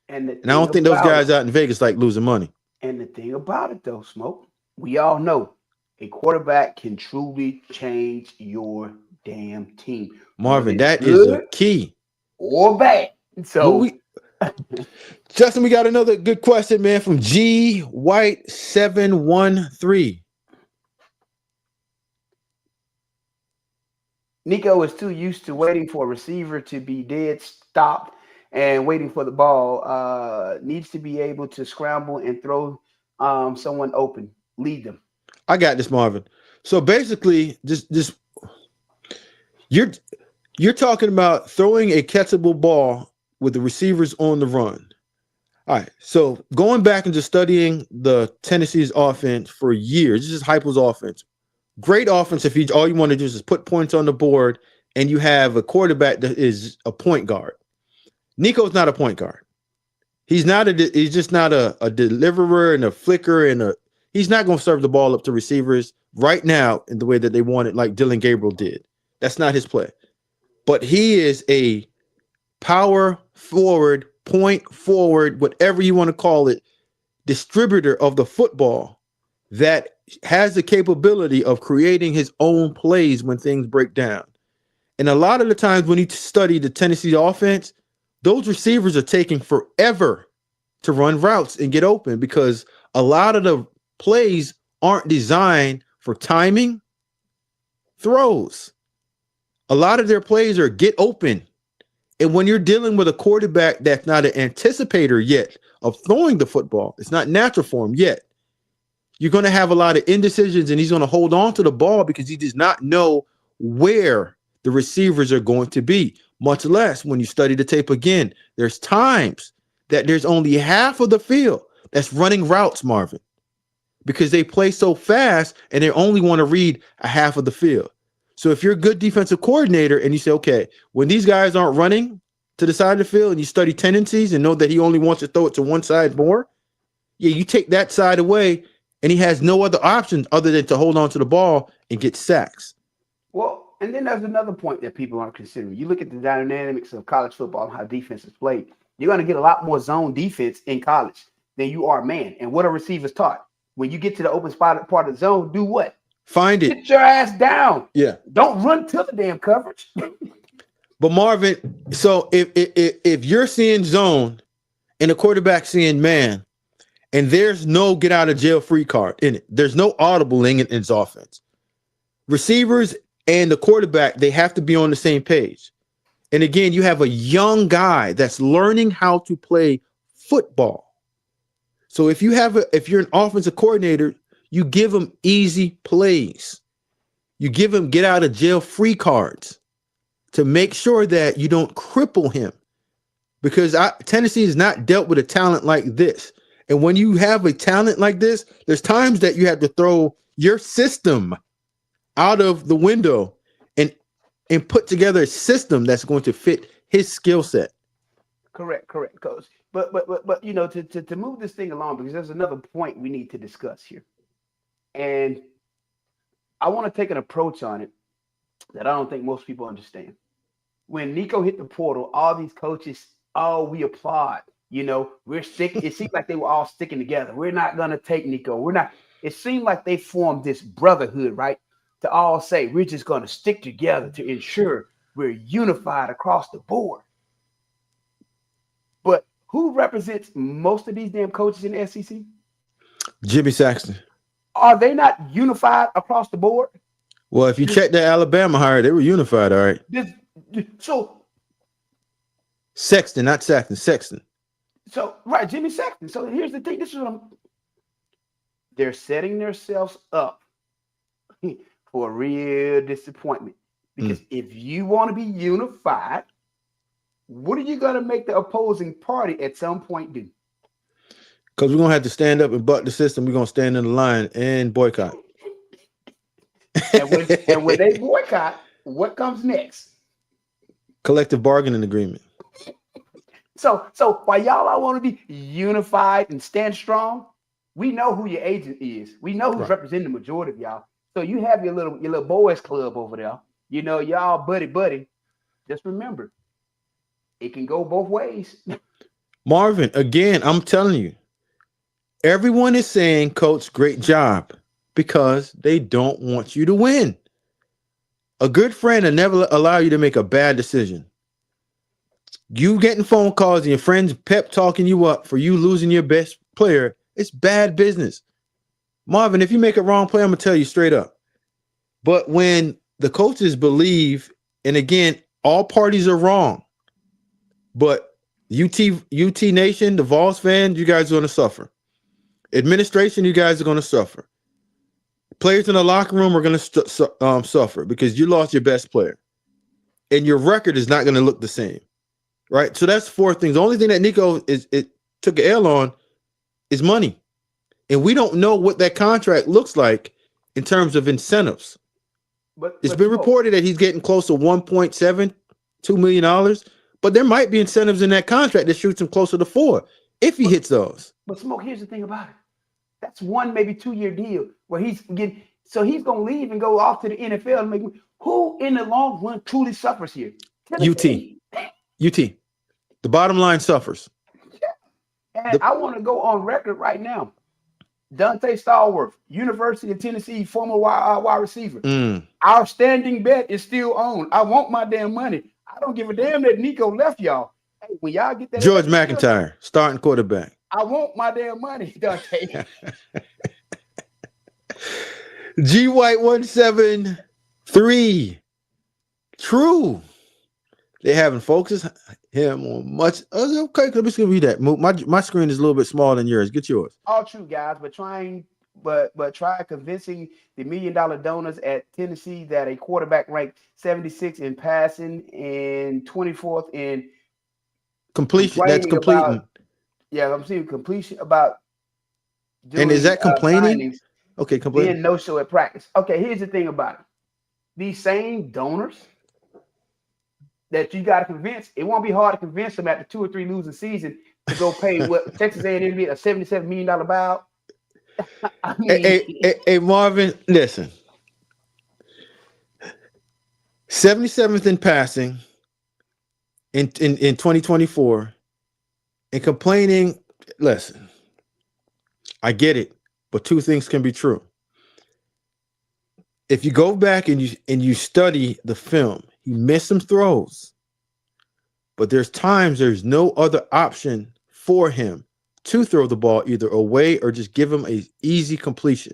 And I don't think those guys out in Vegas like losing money. And the thing about it, though, Smoke, we all know a quarterback can truly change your damn team. Marvin, that is a key. Or bad. So Justin, we got another good question, man, from G White 713. Nico is too used to waiting for a receiver to be dead stopped and waiting for the ball. Needs to be able to scramble and throw someone open. Lead them. I got this, Marvin. So basically, just you're talking about throwing a catchable ball with the receivers on the run. All right. So going back and just studying the Tennessee's offense for years, this is Heupel's offense. Great offense if all you want to do is put points on the board and you have a quarterback that is a point guard. Nico's not a point guard. He's just not a deliverer and a flicker and he's not going to serve the ball up to receivers right now in the way that they want it, like Dylan Gabriel did. That's not his play. But he is a power forward, point forward, whatever you want to call it, distributor of the football that has the capability of creating his own plays when things break down. And a lot of the times when you study the Tennessee offense, those receivers are taking forever to run routes and get open because a lot of the plays aren't designed for timing throws. A lot of their plays are get open. And when you're dealing with a quarterback that's not an anticipator yet of throwing the football, it's not natural for him yet, you're going to have a lot of indecisions and he's going to hold on to the ball because he does not know where the receivers are going to be, much less when you study the tape again. There's times that there's only half of the field that's running routes, Marvin, because they play so fast and they only want to read a half of the field. So if you're a good defensive coordinator and you say, okay, when these guys aren't running, to the side of the field and you study tendencies and know that he only wants to throw it to one side more, yeah, you take that side away and he has no other option other than to hold on to the ball and get sacks. Well, and then there's another point that people aren't considering. You look at the dynamics of college football and how defense is played. You're going to get a lot more zone defense in college than you are man. And what are receivers taught? When you get to the open spot part of the zone, do what? Find it. Get your ass down. Yeah. Don't run to the damn coverage. But Marvin, so if you're seeing zone and the quarterback seeing man, and there's no get out of jail free card in it, there's no audibling in his offense. Receivers and the quarterback, they have to be on the same page. And again, you have a young guy that's learning how to play football. So if you're an offensive coordinator, you give him easy plays. You give him get out of jail free cards to make sure that you don't cripple him. Because Tennessee has not dealt with a talent like this. And when you have a talent like this, there's times that you have to throw your system out of the window and put together a system that's going to fit his skill set. Correct, Coach. But you know, to move this thing along, because there's another point we need to discuss here. And I want to take an approach on it that I don't think most people understand. When Nico hit the portal, all these coaches, we applaud. You know, we're sticking. It seemed like they were all sticking together. We're not going to take Nico. We're not. It seemed like they formed this brotherhood, right? To all say, we're just going to stick together to ensure we're unified across the board. But who represents most of these damn coaches in the SEC? Jimmy Saxton. Are they not unified across the board? Well, if you check the Alabama hire, they were unified, all right. So Sexton, not Saxton, Sexton. So, right, Jimmy Sexton. So here's the thing. This is what they're setting themselves up for a real disappointment. Because if you want to be unified, what are you going to make the opposing party at some point do? Because we're going to have to stand up and buck the system. We're going to stand in the line and boycott. and when they boycott, what comes next? Collective bargaining agreement. So while y'all all want to be unified and stand strong, we know who your agent is. We know who's representing the majority of y'all. So you have your little boys club over there. You know, y'all buddy. Just remember, it can go both ways. Marvin, again, I'm telling you, everyone is saying, Coach, great job, because they don't want you to win. A good friend will never allow you to make a bad decision. You getting phone calls and your friends pep talking you up for you losing your best player, it's bad business. Marvin, if you make a wrong play, I'm going to tell you straight up. But when the coaches believe, and again, all parties are wrong, but UT Nation, the Vols fans, you guys are going to suffer. Administration, you guys are going to suffer. Players in the locker room are going to suffer because you lost your best player. And your record is not going to look the same. Right? So that's four things. The only thing that Nico took an L on is money. And we don't know what that contract looks like in terms of incentives. But it's been reported that he's getting close to $1.72 million. But there might be incentives in that contract that shoots him closer to $4 million if he hits those. But Smoke, here's the thing about it. That's 1, maybe 2 year deal where he's getting. So he's going to leave and go off to the NFL and make. Who in the long run truly suffers here? Tennessee. UT. The bottom line suffers. Yeah. And I want to go on record right now. Dante Stallworth, University of Tennessee, former wide receiver. Our standing bet is still on. I want my damn money. I don't give a damn that Nico left y'all. Hey, when y'all get that George McIntyre, starting quarterback. I want my damn money, Dante. G White 173. True. They haven't focused him on much. Okay, let me see read that. My screen is a little bit smaller than yours. Get yours. All true, guys, but try convincing the $1 million donors at Tennessee that a quarterback ranked 76 in passing and 24th in completion. That's completing. I'm seeing completion about. And is that complaining? Okay, complaining. Being no show at practice. Okay, here's the thing about it. These same donors that you got to convince. It won't be hard to convince them after 2 or 3 losing season to go pay what Texas A&M did, a $77 million buyout. I mean, Hey, Marvin, listen. 77th in passing in 2024 and complaining. Listen, I get it, but two things can be true. If you go back and you study the film, he missed some throws, but there's no other option for him to throw the ball either away or just give him a easy completion.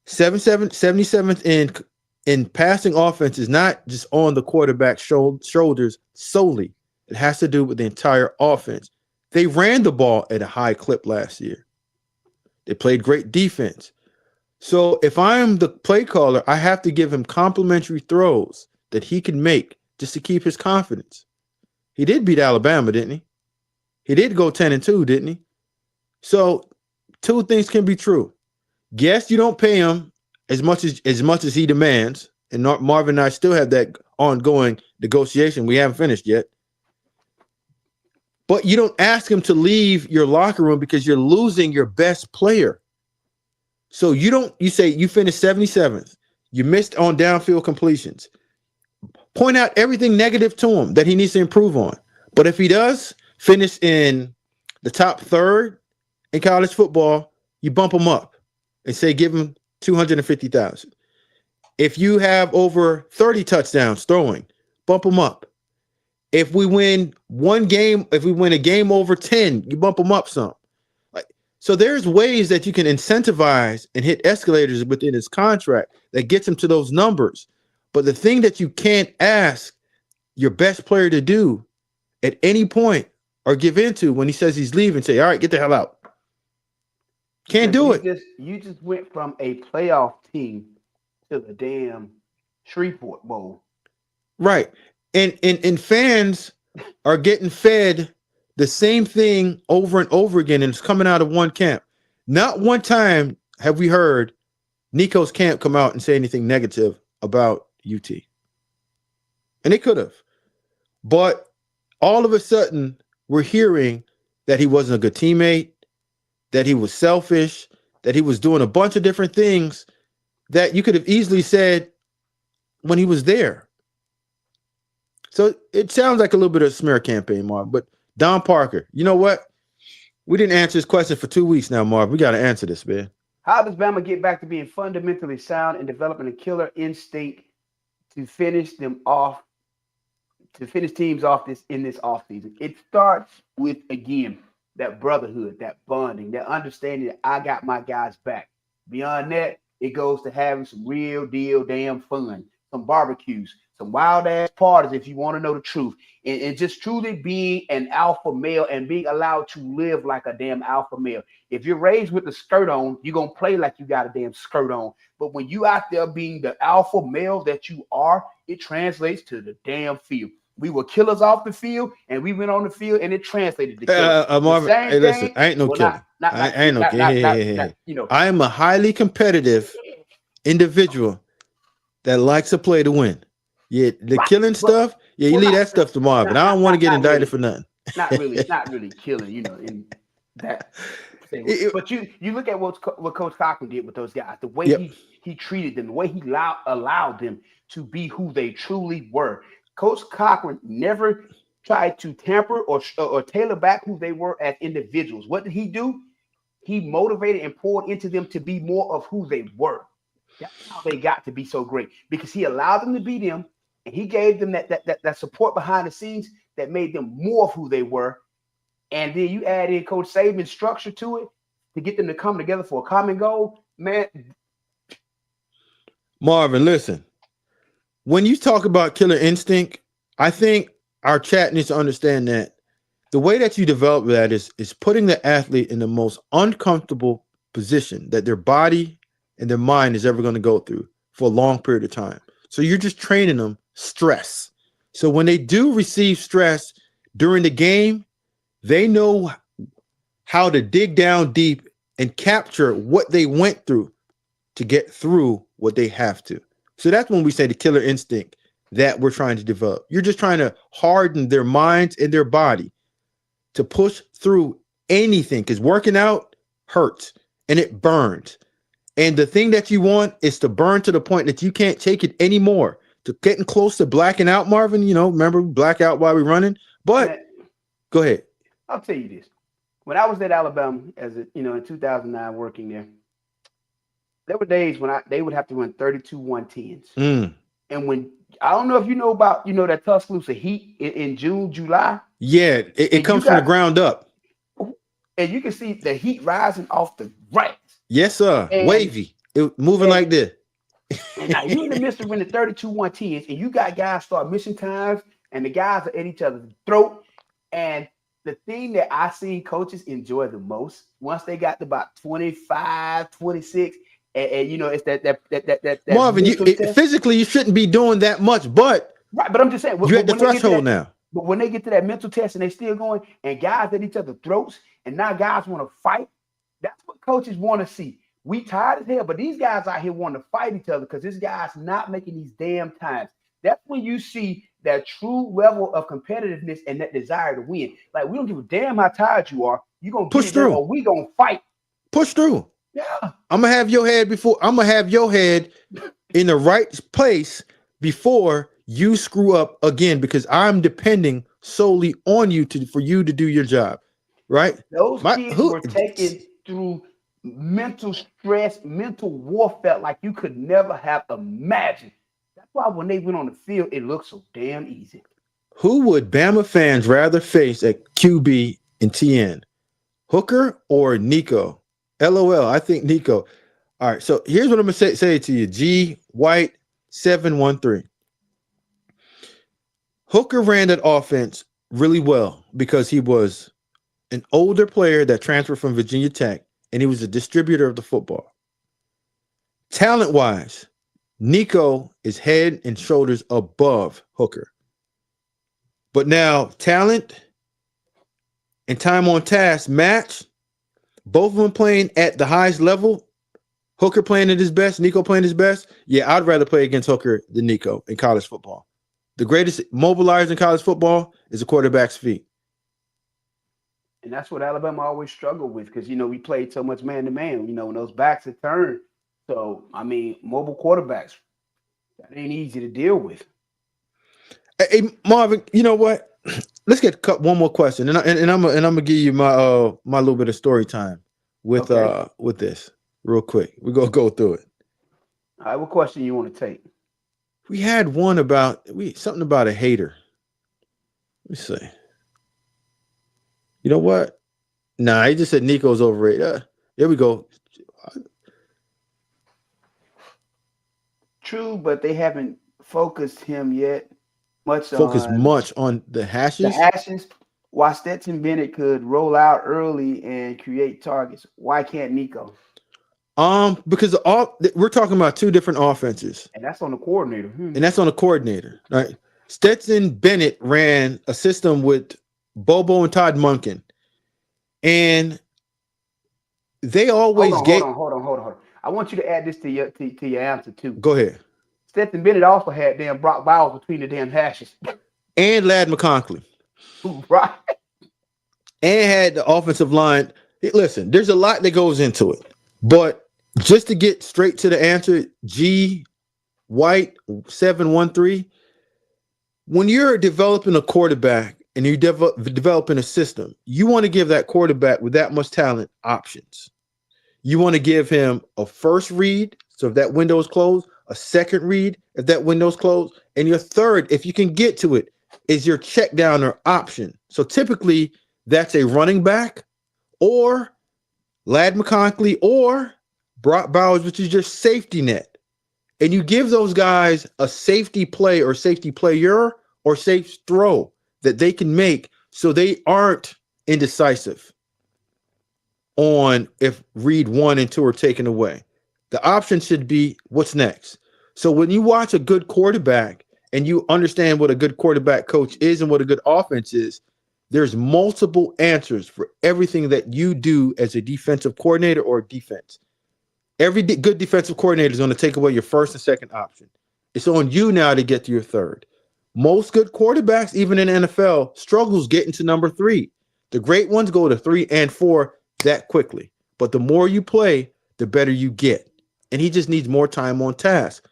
77th in passing offense is not just on the quarterback's shoulders solely. It has to do with the entire offense. They ran the ball at a high clip last year. They played great defense. So if I'm the play caller, I have to give him complimentary throws that he can make just to keep his confidence. He did beat Alabama, didn't he? He did go 10-2, didn't he? So two things can be true. Yes, you don't pay him as much as he demands, and Marvin and I still have that ongoing negotiation. We haven't finished yet. But you don't ask him to leave your locker room because you're losing your best player. So you say you finished 77th. You missed on downfield completions. Point out everything negative to him that he needs to improve on. But if he does finish in the top third in college football, you bump him up and say give him $250,000. If you have over 30 touchdowns throwing, bump him up. If we win a game over 10, you bump him up some. So there's ways that you can incentivize and hit escalators within his contract that gets him to those numbers. But the thing that you can't ask your best player to do at any point or give into when he says he's leaving, say, all right, get the hell out. Can't do it. You just went from a playoff team to the damn Shreveport Bowl. Right. And fans are getting fed the same thing over and over again, and it's coming out of one camp. Not one time have we heard Nico's camp come out and say anything negative about UT. And they could have. But all of a sudden, we're hearing that he wasn't a good teammate, that he was selfish, that he was doing a bunch of different things that you could have easily said when he was there. So it sounds like a little bit of a smear campaign, Marv. But Don Parker, you know what? We didn't answer this question for 2 weeks now, Marv. We got to answer this, man. How does Bama get back to being fundamentally sound and developing a killer instinct to finish teams off in this offseason? It starts with, again, that brotherhood, that bonding, that understanding that I got my guys back. Beyond that, it goes to having some real deal damn fun, some barbecues, some wild ass parties if you want to know the truth, and just truly being an alpha male and being allowed to live like a damn alpha male. If you're raised with the skirt on, you're going to play like you got a damn skirt on. But when you out there being the alpha male that you are, it translates to the damn field. We were killers off the field, and we went on the field, and it translated to killers. Marvin, hey, listen, I ain't no killer. I ain't no killer. You know, I am a highly competitive individual that likes to play to win. Yeah, the killing stuff, yeah, you leave that stuff to Marvin. I don't want to get indicted for nothing. Not really killing, you know, in that. But you look at what Coach Cochran did with those guys, the way he treated them, the way he allowed them to be who they truly were. Coach Cochran never tried to tamper or tailor back who they were as individuals. What did he do? He motivated and poured into them to be more of who they were. That's how they got to be so great, because he allowed them to be them, and he gave them that support behind the scenes that made them more of who they were. And then you add in Coach Saban's structure to it to get them to come together for a common goal, man. Marvin, listen. When you talk about killer instinct, I think our chat needs to understand that the way that you develop that is putting the athlete in the most uncomfortable position that their body and their mind is ever going to go through for a long period of time. So you're just training them stress. So when they do receive stress during the game, they know how to dig down deep and capture what they went through to get through what they have to. So that's when we say the killer instinct that we're trying to develop. You're just trying to harden their minds and their body to push through anything, because working out hurts and it burns. And the thing that you want is to burn to the point that you can't take it anymore. To getting close to blacking out, Marvin. Remember black out while we're running. But Man, go ahead. I'll tell you this. When I was at Alabama, in 2009 working there were days when they would have to run 32 110s. And when I don't know if you know about that Tuscaloosa heat in June, July. Yeah, it comes from the ground up. And you can see the heat rising off the right. Yes, sir. Wavy. It moving like this. And now you're in the midst of running 32 110s, and you got guys start missing times, and the guys are at each other's throat. And the thing that I seen coaches enjoy the most, once they got to about 25, 26, and it's that Marvin, physically you shouldn't be doing that much, but right. But I'm just saying, you're at the threshold now. But when they get to that mental test and they still going, and guys at each other's throats, and now guys want to fight, that's what coaches want to see. We tired as hell, but these guys out here want to fight each other because this guy's not making these damn times. That's when you see that true level of competitiveness and that desire to win. Like, we don't give a damn how tired you are. You're going to push through, or we going to fight. Push through. Yeah. I'm going to have your head in the right place before you screw up again, because I'm depending solely on you for you to do your job. Right? Those kids were taken through mental stress, mental warfare like you could never have imagined. That's why when they went on the field, it looked so damn easy. Who would Bama fans rather face at QB and TN? Hooker or Nico? LOL, I think Nico. All right, so here's what I'm going to say to you. G White 713. Hooker ran that offense really well because he was an older player that transferred from Virginia Tech, and he was a distributor of the football. Talent-wise, Nico is head and shoulders above Hooker. But now talent and time on task match, both of them playing at the highest level, Hooker playing at his best, Nico playing his best. Yeah, I'd rather play against Hooker than Nico in college football. The greatest mobilizer in college football is a quarterback's feet. And that's what Alabama always struggled with because, we played so much man-to-man, when those backs had turned. So, mobile quarterbacks, that ain't easy to deal with. Hey, Marvin, you know what? Let's get one more question, and I'm gonna give you my my little bit of story time with this real quick. We're gonna go through it. All right, what question you want to take? We had one about something about a hater. Let me see. You know what? Nah, he just said Nico's overrated. Here we go. True, but they haven't focused him yet. Much on the hashes. The hashes. Why Stetson Bennett could roll out early and create targets. Why can't Nico? Because we're talking about two different offenses. And that's on the coordinator. And that's on the coordinator, right? Stetson Bennett ran a system with Bobo and Todd Monken. And they always Hold on. I want you to add this to your answer too. Go ahead. Stetson Bennett also had damn Brock Bowles between the damn hashes. And Ladd McConkey. Right. And had the offensive line. Listen, there's a lot that goes into it. But just to get straight to the answer, G White 713, when you're developing a quarterback and you're developing a system, you want to give that quarterback with that much talent options. You want to give him a first read, so if that window is closed, a second read, if that window is closed, and your third, if you can get to it, is your check down or option. So typically that's a running back or Ladd McConkey or Brock Bowers, which is your safety net. And you give those guys a safety play or safety player or safe throw that they can make so they aren't indecisive on if read 1 and 2 are taken away. The option should be what's next. So when you watch a good quarterback and you understand what a good quarterback coach is and what a good offense is, there's multiple answers for everything that you do as a defensive coordinator or defense. Every good defensive coordinator is going to take away your first and second option. It's on you now to get to your third. Most good quarterbacks, even in the NFL, struggles getting to number 3. The great ones go to 3 and 4 that quickly. But the more you play, the better you get. And he just needs more time on task.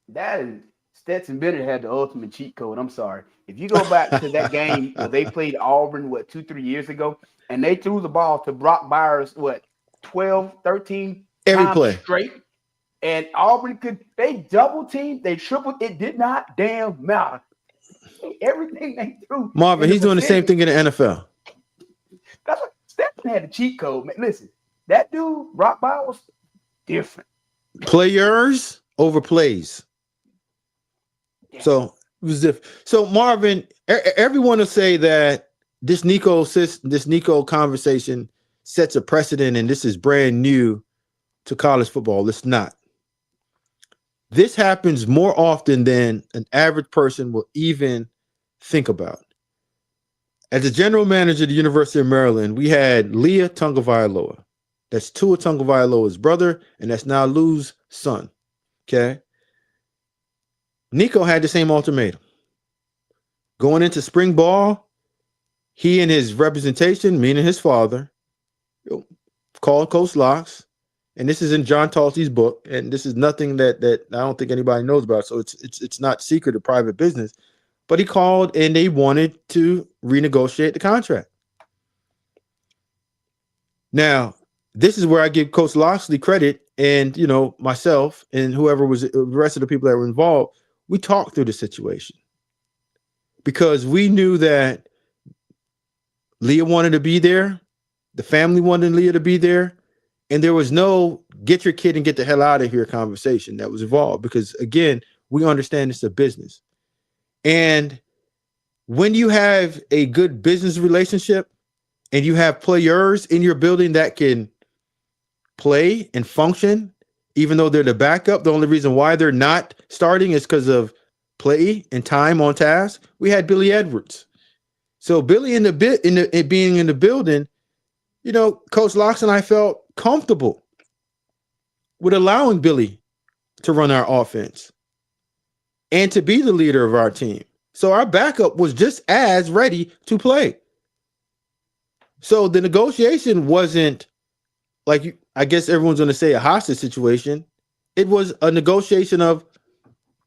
That is Stetson Bennett had the ultimate cheat code. I'm sorry. If you go back to that game where they played Auburn, 2-3 years ago, and they threw the ball to Brock Byers, 12, 13 Every times play. straight. And Auburn they double teamed, they tripled, it did not damn matter. Everything they threw. Marvin, he's doing the same thing in the NFL. That's what Stetson had the cheat code. Man, listen, that dude, Brock Byers, was different. Players over plays. Yeah. So it was different. So Marvin, everyone will say that this Nico conversation sets a precedent, and this is brand new to college football. It's not. This happens more often than an average person will even think about. As the general manager of the University of Maryland, we had Leah Tagovailoa. That's Tua Tagovailoa's brother, and that's now Lou's son. Okay. Nico had the same ultimatum. Going into spring ball, he and his representation, meaning his father, called Coach Locks. And this is in John Talty's book, and this is nothing that I don't think anybody knows about. So it's not secret or private business. But he called, and they wanted to renegotiate the contract. Now, this is where I give Coach Loxley credit, and myself and whoever was the rest of the people that were involved. We talked through the situation because we knew that Leah wanted to be there, the family wanted Leah to be there. And there was no get your kid and get the hell out of here conversation that was involved because, again, we understand it's a business. And when you have a good business relationship and you have players in your building that can play and function, even though they're the backup, the only reason why they're not starting is because of play and time on task. We had Billy Edwards. So Billy being in the building, Coach Locks and I felt comfortable with allowing Billy to run our offense and to be the leader of our team. So our backup was just as ready to play. So the negotiation wasn't like, I guess everyone's going to say a hostage situation. It was a negotiation of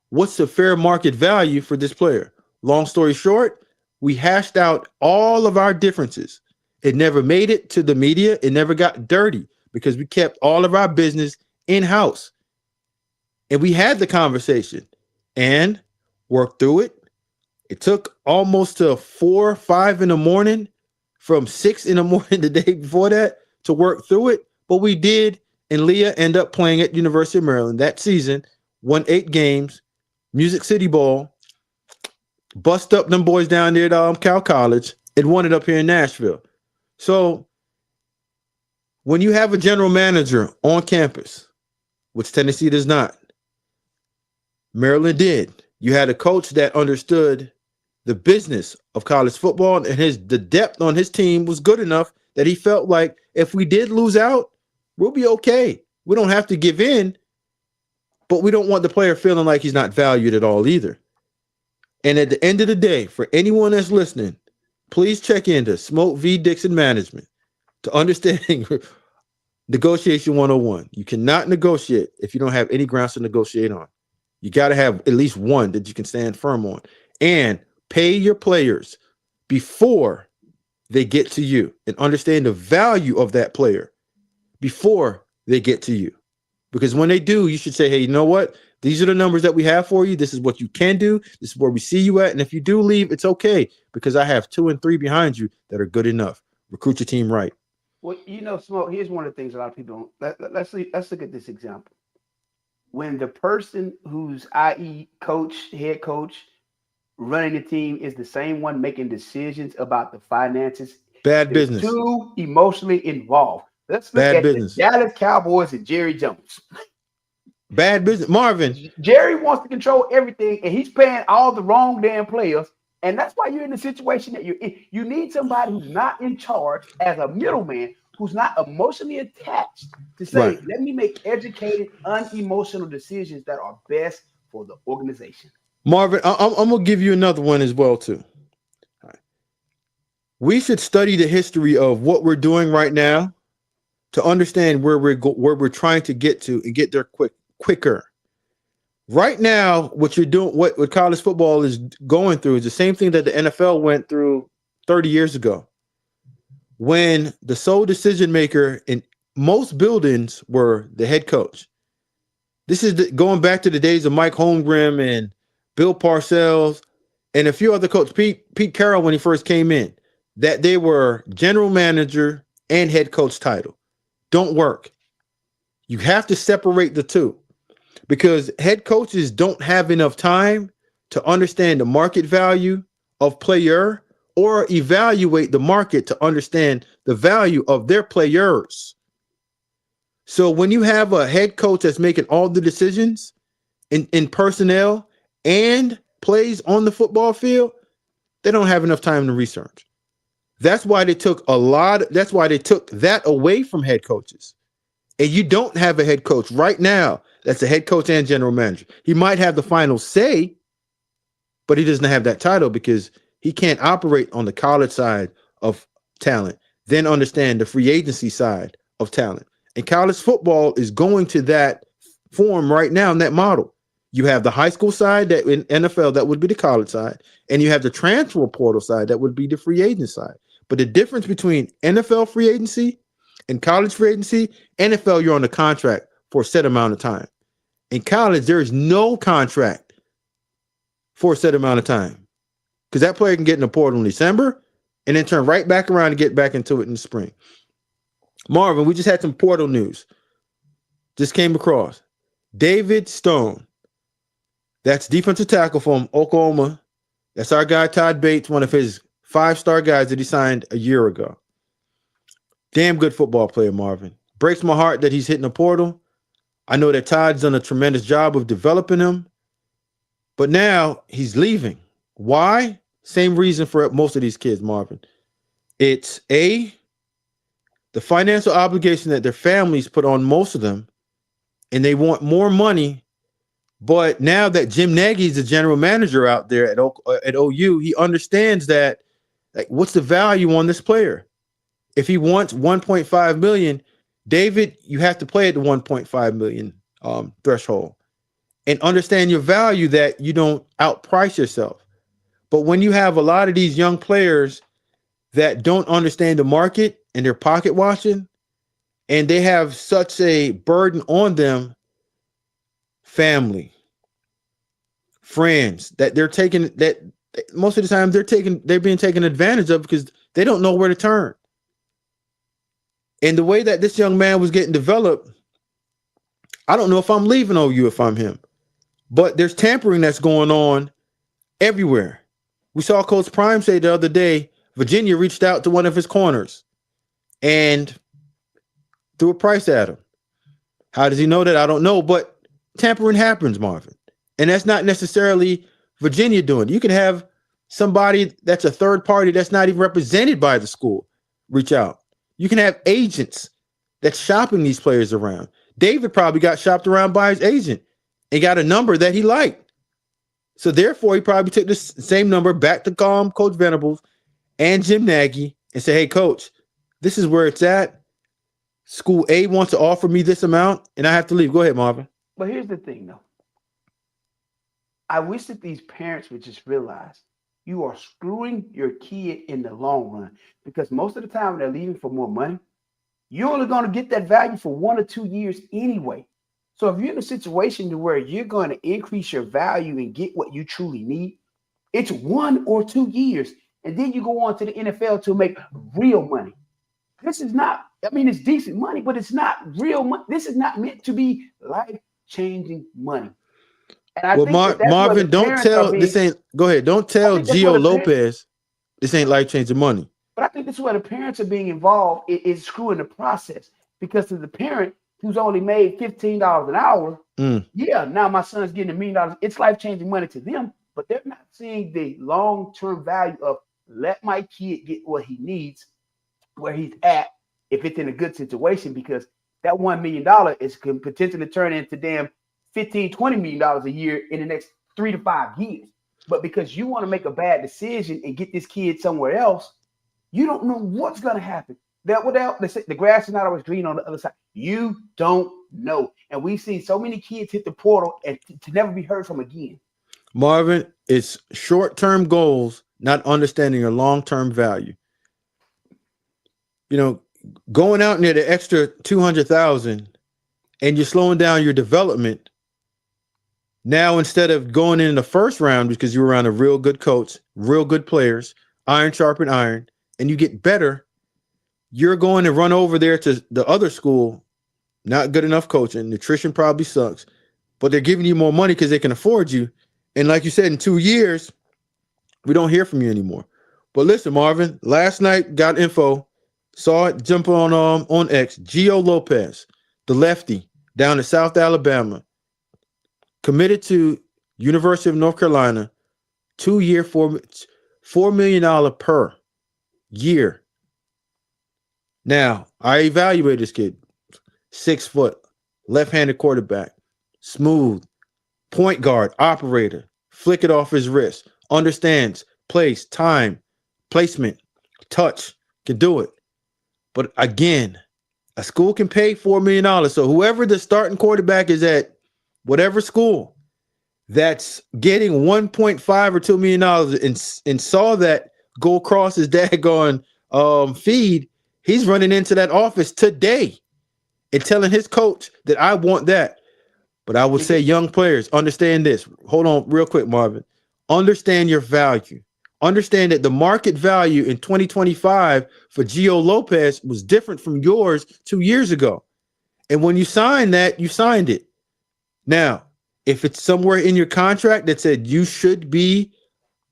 what's the fair market value for this player. Long story short, we hashed out all of our differences. It never made it to the media. It never got dirty because we kept all of our business in-house. And we had the conversation and worked through it. It took almost to 4 or 5 in the morning from 6 in the morning the day before that to work through it. But we did, and Leah ended up playing at University of Maryland that season, won 8 games, Music City Bowl, bust up them boys down there at Cal College, and won it up here in Nashville. So when you have a general manager on campus, which Tennessee does not, Maryland did. You had a coach that understood the business of college football, and the depth on his team was good enough that he felt like if we did lose out, we'll be okay. We don't have to give in, but we don't want the player feeling like he's not valued at all either. And at the end of the day, for anyone that's listening, please check into Smoke v. Dixon Management to understanding negotiation 101. You cannot negotiate if you don't have any grounds to negotiate on. You got to have at least one that you can stand firm on. And pay your players before they get to you and understand the value of that player before they get to you. Because when they do, you should say, hey, you know what? These are the numbers that we have for you. This is what you can do. This is where we see you at. And if you do leave, it's okay because I have 2 and 3 behind you that are good enough. Recruit your team right. Well, Smoke, here's one of the things a lot of people don't. Let's look at this example. When the person who's, i.e., head coach, running the team is the same one making decisions about the finances. Bad business. Too emotionally involved. Let's look at the Dallas Cowboys and Jerry Jones. Bad business. Marvin. Jerry wants to control everything, and he's paying all the wrong damn players. And that's why you're in the situation that you're in. You need somebody who's not in charge as a middleman, who's not emotionally attached to say, let me make educated, unemotional decisions that are best for the organization. Marvin, I'm going to give you another one as well, too. All right. We should study the history of what we're doing right now to understand where we're trying to get to and get there quicker. Right now, what you're doing, what college football is going through is the same thing that the NFL went through 30 years ago, when the sole decision maker in most buildings were the head coach. This is going back to the days of Mike Holmgren and Bill Parcells and a few other coaches, Pete Carroll when he first came in, that they were general manager and head coach title. Don't work. You have to separate the two, because head coaches don't have enough time to understand the market value of player or evaluate the market to understand the value of their players. So when you have a head coach that's making all the decisions in personnel and plays on the football field, they don't have enough time to research. That's why they took that away from head coaches. And you don't have a head coach right now that's a head coach and general manager. He might have the final say, but he doesn't have that title because he can't operate on the college side of talent, then understand the free agency side of talent. And college football is going to that form right now in that model. You have the high school side, that in NFL, that would be the college side, and you have the transfer portal side, that would be the free agent side. But the difference between NFL free agency and college free agency, NFL, you're on a contract for a set amount of time. In college, there is no contract for a set amount of time, because that player can get in the portal in December and then turn right back around and get back into it in the spring. Marvin, we just had some portal news. Just came across. David Stone, that's defensive tackle from Oklahoma. That's our guy, Todd Bates, one of his 5-star guys that he signed a year ago. Damn good football player, Marvin. Breaks my heart that he's hitting the portal. I know that Todd's done a tremendous job of developing him, but now he's leaving. Why? Same reason for most of these kids, Marvin. It's the financial obligation that their families put on most of them, and they want more money. But now that Jim Nagy's the general manager out there at OU, he understands that, like, what's the value on this player? If he wants 1.5 million, David, you have to play at the 1.5 million threshold and understand your value, that you don't outprice yourself. But when you have a lot of these young players that don't understand the market and they're pocket watching, and they have such a burden on them, family, friends, that they're taking, that most of the time they're being taken advantage of because they don't know where to turn. And the way that this young man was getting developed, I don't know if I'm leaving OU if I'm him. But there's tampering that's going on everywhere. We saw Coach Prime say the other day, Virginia reached out to one of his corners and threw a price at him. How does he know that? I don't know. But tampering happens, Marvin. And that's not necessarily Virginia doing it. You can have somebody that's a third party that's not even represented by the school reach out. You can have agents that's shopping these players around. David probably got shopped around by his agent and got a number that he liked. So therefore, he probably took this same number back to Coach Venables and Jim Nagy and say, hey, Coach, this is where it's at. School A wants to offer me this amount, and I have to leave. Go ahead, Marvin. But here's the thing, though. I wish that these parents would just realize you are screwing your kid in the long run, because most of the time when they're leaving for more money, you're only going to get that value for 1 or 2 years anyway. So if you're in a situation to where you're going to increase your value and get what you truly need, it's 1 or 2 years. And then you go on to the NFL to make real money. This is not, I mean, it's decent money, but it's not real money. This is not meant to be life-changing money. And I think Marvin, don't tell this ain't. Go ahead. Don't tell Gio Lopez this ain't life-changing money. But I think this is where the parents are being involved. Is screwing the process, because to the parent who's only made $15 an hour, yeah, now my son's getting $1 million. It's life-changing money to them, but they're not seeing the long-term value of let my kid get what he needs, where he's at, if it's in a good situation, because that $1 million is potentially turn into damn $15, $20 million a year in the next 3 to 5 years. But because you want to make a bad decision and get this kid somewhere else, you don't know what's going to happen. They say the grass is not always green on the other side. You don't know. And we've seen so many kids hit the portal and to never be heard from again. Marvin, it's short-term goals, not understanding your long-term value. You know, going out near the extra 200,000 and you're slowing down your development. Now, instead of going in the first round because you were around a real good coach, real good players, iron sharpen iron, and you get better, you're going to run over there to the other school, not good enough coaching, nutrition probably sucks, but they're giving you more money because they can afford you. And like you said, in 2 years, we don't hear from you anymore. But listen, Marvin, last night got info, saw it jump on X. Gio Lopez, the lefty down in South Alabama, committed to University of North Carolina, 2 year, $4 million per year. Now, I evaluate this kid. 6 foot, left-handed quarterback, smooth, point guard, operator, flick it off his wrist, understands place, time, placement, touch, can do it. But again, a school can pay $4 million. So whoever the starting quarterback is at whatever school that's getting $1.5 or $2 million and saw that go across his daggone feed, he's running into that office today and telling his coach that I want that. But I would say, young players, understand this. Hold on real quick, Marvin. Understand your value. Understand that the market value in 2025 for Gio Lopez was different from yours 2 years ago. And when you signed that, you signed it. Now, if it's somewhere in your contract that said you should be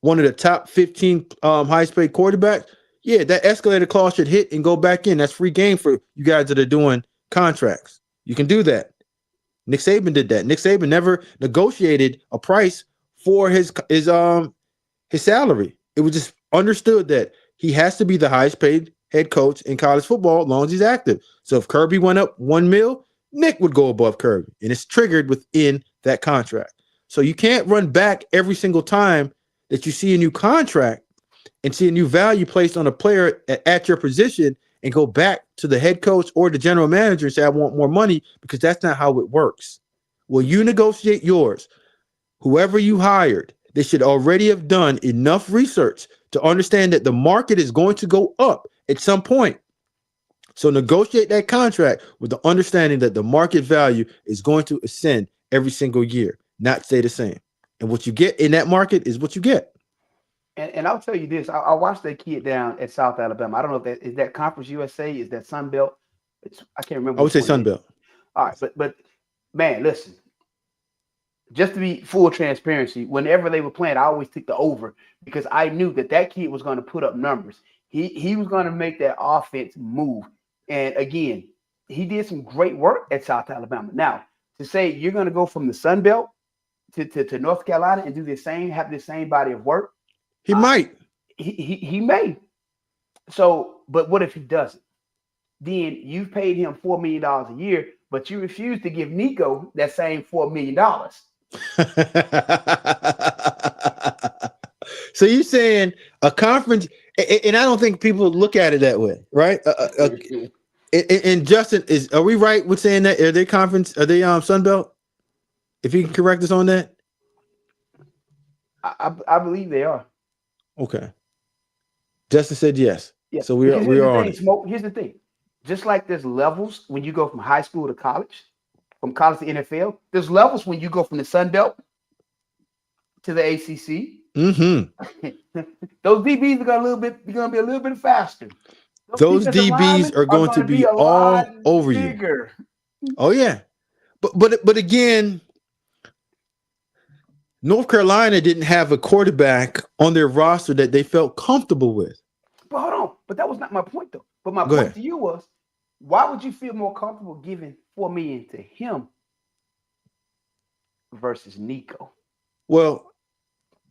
one of the top 15 highest paid quarterbacks, yeah, that escalator clause should hit and go back in. That's free game for you guys that are doing contracts. You can do that. Nick Saban did that. Nick Saban never negotiated a price for his salary. It was just understood that he has to be the highest paid head coach in college football as long as he's active. So if Kirby went up $1 million, Nick would go above Kirby, and it's triggered within that contract. So you can't run back every single time that you see a new contract and see a new value placed on a player at your position and go back to the head coach or the general manager and say, I want more money, because that's not how it works. Well, you negotiate yours. Whoever you hired, they should already have done enough research to understand that the market is going to go up at some point. So negotiate that contract with the understanding that the market value is going to ascend every single year, not stay the same. And what you get in that market is what you get. And I'll tell you this. I watched that kid down at South Alabama. I don't know if that is that Conference USA, is that Sun Belt. I can't remember. I would say Sun Belt. All right, but man, listen. Just to be full transparency, whenever they were playing, I always took the over because I knew that kid was going to put up numbers. He was going to make that offense move. And again, he did some great work at South Alabama. Now, to say you're going to go from the Sun Belt to North Carolina and have the same body of work, he might. He may. So, but what if he doesn't? Then you've paid him $4 million a year, but you refuse to give Nico that same $4 million. So you're saying a conference, and I don't think people look at it that way, right? And Justin, are we right with saying that? Are they conference? Are they Sun Belt? If you can correct us on that. I believe they are. Okay. Justin said yes. Yeah. So we are on it. Smoke, here's the thing. Just like there's levels when you go from high school to college, from college to NFL, there's levels when you go from the Sun Belt to the ACC. Mm-hmm. Those DBs are going to be a little bit faster. Those DBs are going to be all over bigger. You. Oh yeah, but again, North Carolina didn't have a quarterback on their roster that they felt comfortable with. But hold on, but that was not my point though. But my point to you was, why would you feel more comfortable giving $4 million to him versus Nico? Well,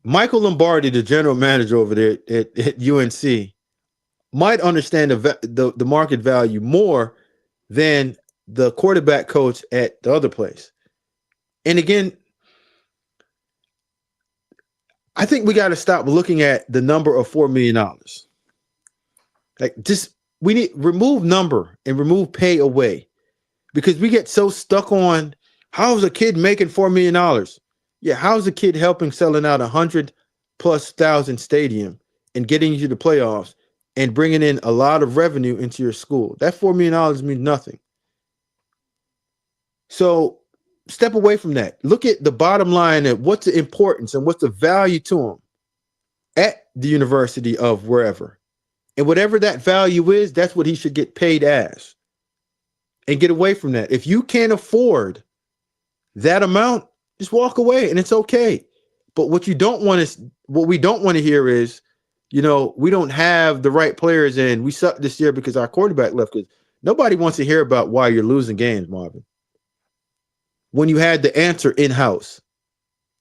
Michael Lombardi, the general manager over there at UNC, might understand the market value more than the quarterback coach at the other place. And again, I think we got to stop looking at the number of $4 million. Like, just we need remove number and remove pay away, because we get so stuck on how's a kid making $4 million. Yeah, how's a kid helping selling out 100,000+ stadium and getting you to the playoffs and bringing in a lot of revenue into your school? That $4 million means nothing. So step away from that. Look at the bottom line and what's the importance and what's the value to them at the university of wherever. And whatever that value is, that's what he should get paid as. And get away from that. If you can't afford that amount, just walk away and it's okay. But what we don't want to hear is, we don't have the right players and we suck this year because our quarterback left. Because nobody wants to hear about why you're losing games, Marvin, when you had the answer in-house,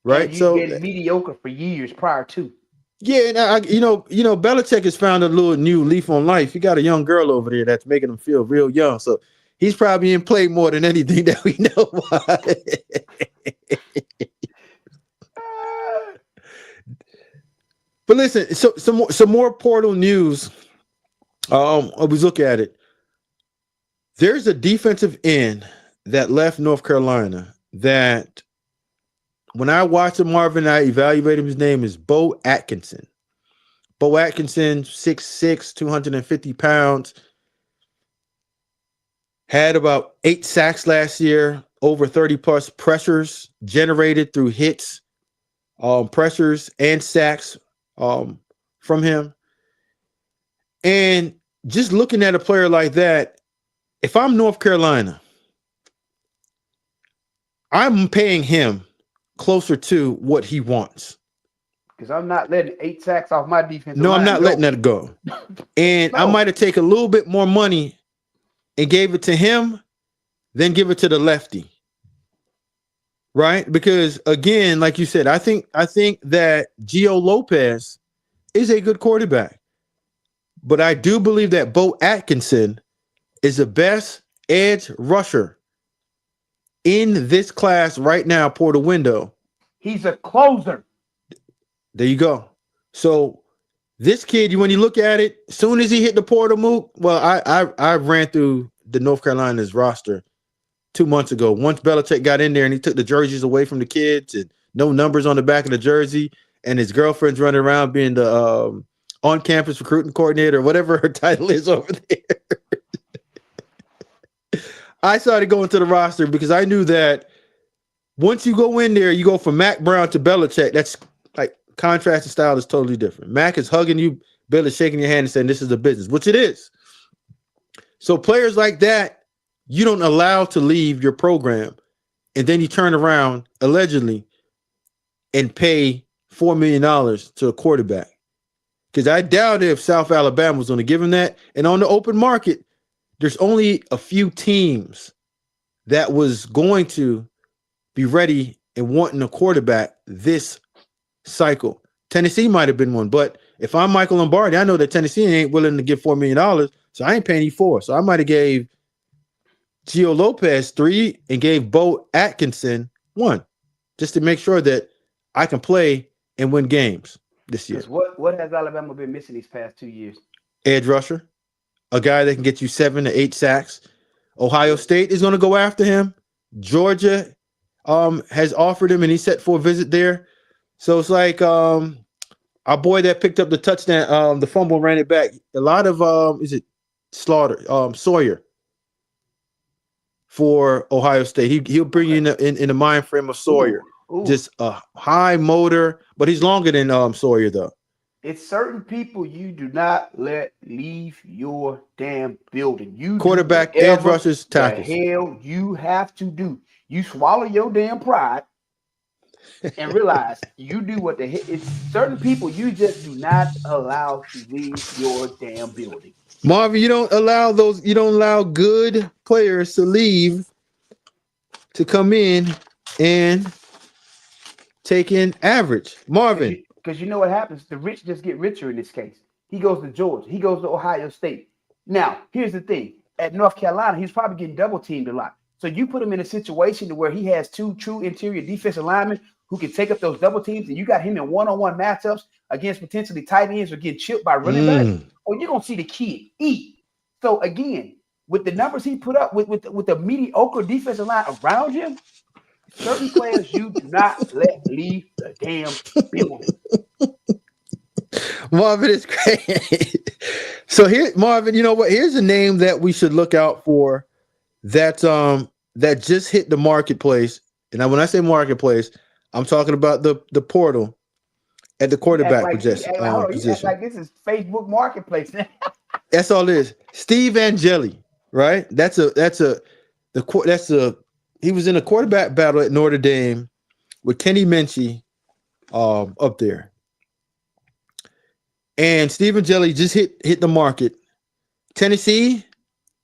right? And you get mediocre for years prior to. Yeah, and Belichick has found a little new leaf on life. He got a young girl over there that's making him feel real young. So he's probably in play more than anything that we know about. But listen, so some more portal news. I was looking at it. There's a defensive end that left North Carolina that when I watched him, Marvin, I evaluated him. His name is Bo Atkinson. Bo Atkinson, 6'6", 250 pounds. Had about 8 sacks last year, over 30+ pressures generated through hits, pressures, and sacks from him. And just looking at a player like that, if I'm North Carolina, I'm paying him closer to what he wants. Because I'm not letting 8 sacks off my defense. No, I'm not letting that go. And I might have taken a little bit more money and gave it to him, then give it to the lefty. Right? Because again, like you said, I think that Gio Lopez is a good quarterback. But I do believe that Bo Atkinson is the best edge rusher in this class right now, Porter Window. He's a closer. There you go. So this kid, when you look at it, as soon as he hit the portal move, well, I ran through the North Carolina's roster 2 months ago. Once Belichick got in there and he took the jerseys away from the kids and no numbers on the back of the jersey, and his girlfriend's running around being the on-campus recruiting coordinator, whatever her title is over there. I started going to the roster because I knew that once you go in there, you go from Mac Brown to Belichick. That's like contrast and style is totally different. Mac is hugging you, Bill is shaking your hand and saying this is a business, which it is. So players like that, you don't allow to leave your program, and then you turn around allegedly and pay $4 million to a quarterback. Because I doubt if South Alabama was going to give him that. And on the open market, there's only a few teams that was going to be ready and wanting a quarterback this cycle. Tennessee might have been one, but if I'm Michael Lombardi, I know that Tennessee ain't willing to give $4 million, so I ain't paying you $4. So I might have gave Gio Lopez $3 and gave Bo Atkinson $1, just to make sure that I can play and win games this year. What has Alabama been missing these past 2 years? Edge rusher, a guy that can get you 7 to 8 sacks. Ohio State is going to go after him. Georgia has offered him, and he's set for a visit there. So it's like our boy that picked up the touchdown, the fumble, ran it back. A lot of is it Sawyer for Ohio State. He'll bring you in the mind frame of Sawyer. Ooh. Just a high motor, but he's longer than Sawyer though. It's certain people you do not let leave your damn building. You quarterback, edge rushers, tackles. The hell you have to do. You swallow your damn pride and realize you do what the hell. It's certain people you just do not allow to leave your damn building. Marvin, you don't allow good players to leave to come in and take in average. Marvin. Because you know what happens? The rich just get richer in this case. He goes to Georgia. He goes to Ohio State. Now, here's the thing. At North Carolina, he's probably getting double teamed a lot. So you put him in a situation to where he has two true interior defensive linemen who can take up those double teams, and you got him in one-on-one matchups against potentially tight ends or getting chipped by running backs, or you're gonna see the kid eat. So again, with the numbers he put up with the mediocre defensive line around him, certain players you do not let leave the damn building. Marvin is great. So here, Marvin, you know what? Here's a name that we should look out for that just hit the marketplace. And when I say marketplace, I'm talking about the portal at the quarterback position. You act like this is Facebook Marketplace. That's all it is. Steve Angeli, right? He was in a quarterback battle at Notre Dame with Kenny Minchie up there. And Steve Angeli just hit the market. Tennessee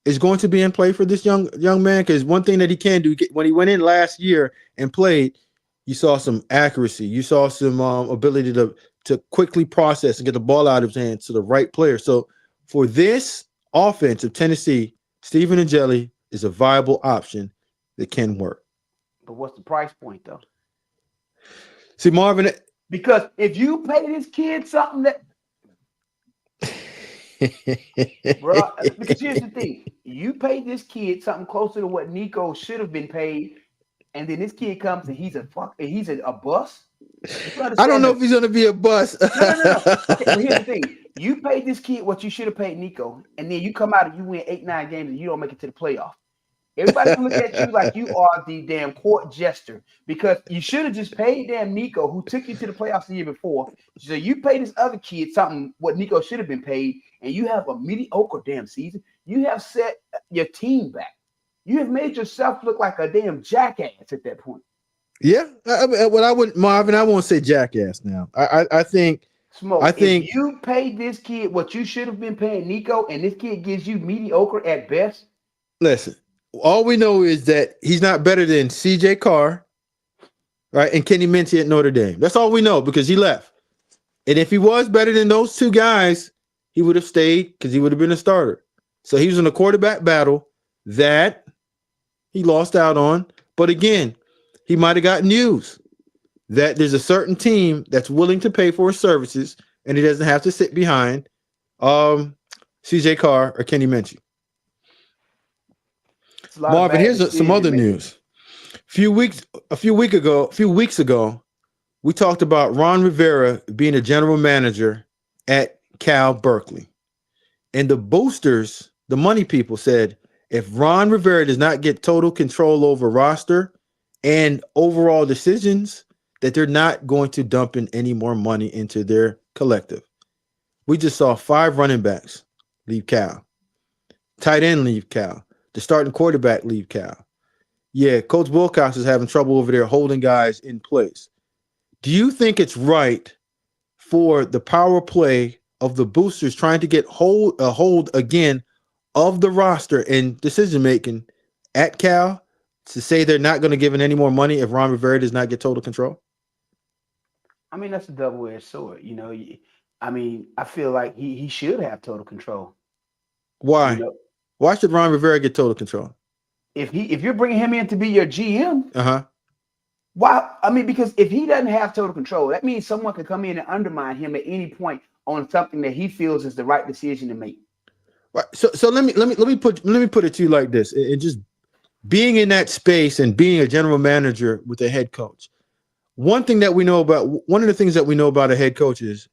is going to be in play for this young man, because one thing that he can do, when he went in last year and played, you saw some accuracy. You saw some ability to quickly process and get the ball out of his hands to the right player. So for this offense of Tennessee, Stephen Angeli is a viable option that can work. But what's the price point, though? See, Marvin, because if you pay this kid something that, bro, because here's the thing: you pay this kid something closer to what Nico should have been paid, and then this kid comes and he's a bust. I don't know if he's going to be a bust. No. Okay, but here's the thing: you paid this kid what you should have paid Nico, and then you come out and you win 8-9 games and you don't make it to the playoff. Everybody's gonna look at you like you are the damn court jester, because you should have just paid damn Nico, who took you to the playoffs the year before. So you pay this other kid something what Nico should have been paid, and you have a mediocre damn season. You have set your team back. You have made yourself look like a damn jackass at that point. Yeah, Marvin, I won't say jackass now. I think Smoke. If you paid this kid what you should have been paying Nico, and this kid gives you mediocre at best. Listen, all we know is that he's not better than CJ Carr, right, and Kenny Minchie at Notre Dame. That's all we know, because he left. And if he was better than those two guys, he would have stayed, because he would have been a starter. So he was in a quarterback battle that he lost out on. But again, he might have gotten news that there's a certain team that's willing to pay for his services, and he doesn't have to sit behind CJ Carr or Kenny Minchie. Marvin, here's some other news. A few weeks ago, we talked about Ron Rivera being a general manager at Cal Berkeley. And the boosters, the money people, said if Ron Rivera does not get total control over roster and overall decisions, that they're not going to dump in any more money into their collective. We just saw 5 running backs leave Cal. Tight end leave Cal. The starting quarterback leave Cal. Yeah, Coach Wilcox is having trouble over there holding guys in place. Do you think it's right for the power play of the boosters trying to get a hold again of the roster and decision-making at Cal to say they're not going to give in any more money if Ron Rivera does not get total control? I mean, that's a double-edged sword. You know, I mean, I feel like he should have total control. Why? You know? Why should Ron Rivera get total control? If you're bringing him in to be your GM, why? I mean, because if he doesn't have total control, that means someone can come in and undermine him at any point on something that he feels is the right decision to make. Right. So let me put it to you like this, and just being in that space and being a general manager with a head coach. One of the things that we know about a head coach is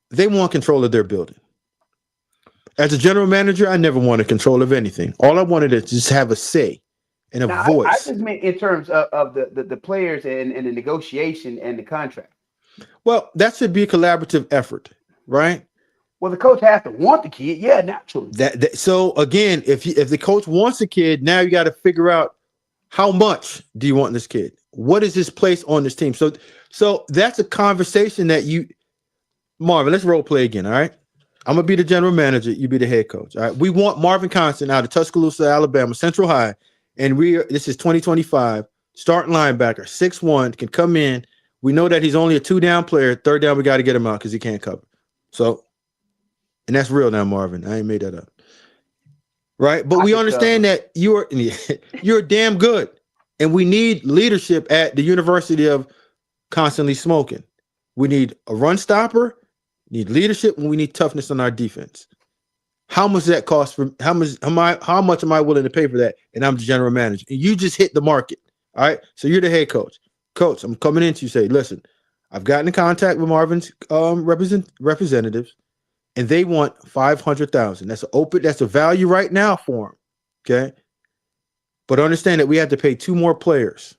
they want control of their building. As a general manager, I never wanted control of anything. All I wanted is just have a say and a voice. I just meant in terms of the players and the negotiation and the contract. Well, that should be a collaborative effort, right? Well, the coach has to want the kid, yeah, naturally. So again, if the coach wants a kid, now you got to figure out how much do you want this kid? What is his place on this team? So that's a conversation that Marvin, let's role play again, all right? I'm going to be the general manager. You be the head coach. All right. We want Marvin Constant out of Tuscaloosa, Alabama, Central High. And this is 2025. Starting linebacker, 6'1", can come in. We know that he's only a 2-down player. 3rd down, we got to get him out because he can't cover. So, and that's real now, Marvin. I ain't made that up. right? But I we could understand cover. that you're damn good, and we need leadership at the University of Constantly Smoking. We need a run stopper, need leadership, and we need toughness on our defense. How much does that cost for how much am I willing to pay for that? And I'm the general manager. And you just hit the market. All right. So you're the head coach. Coach, I'm coming in to you say, listen, I've gotten in contact with Marvin's representatives, and they want 500,000. That's a value right now for them. Okay. But understand that we have to pay two more players.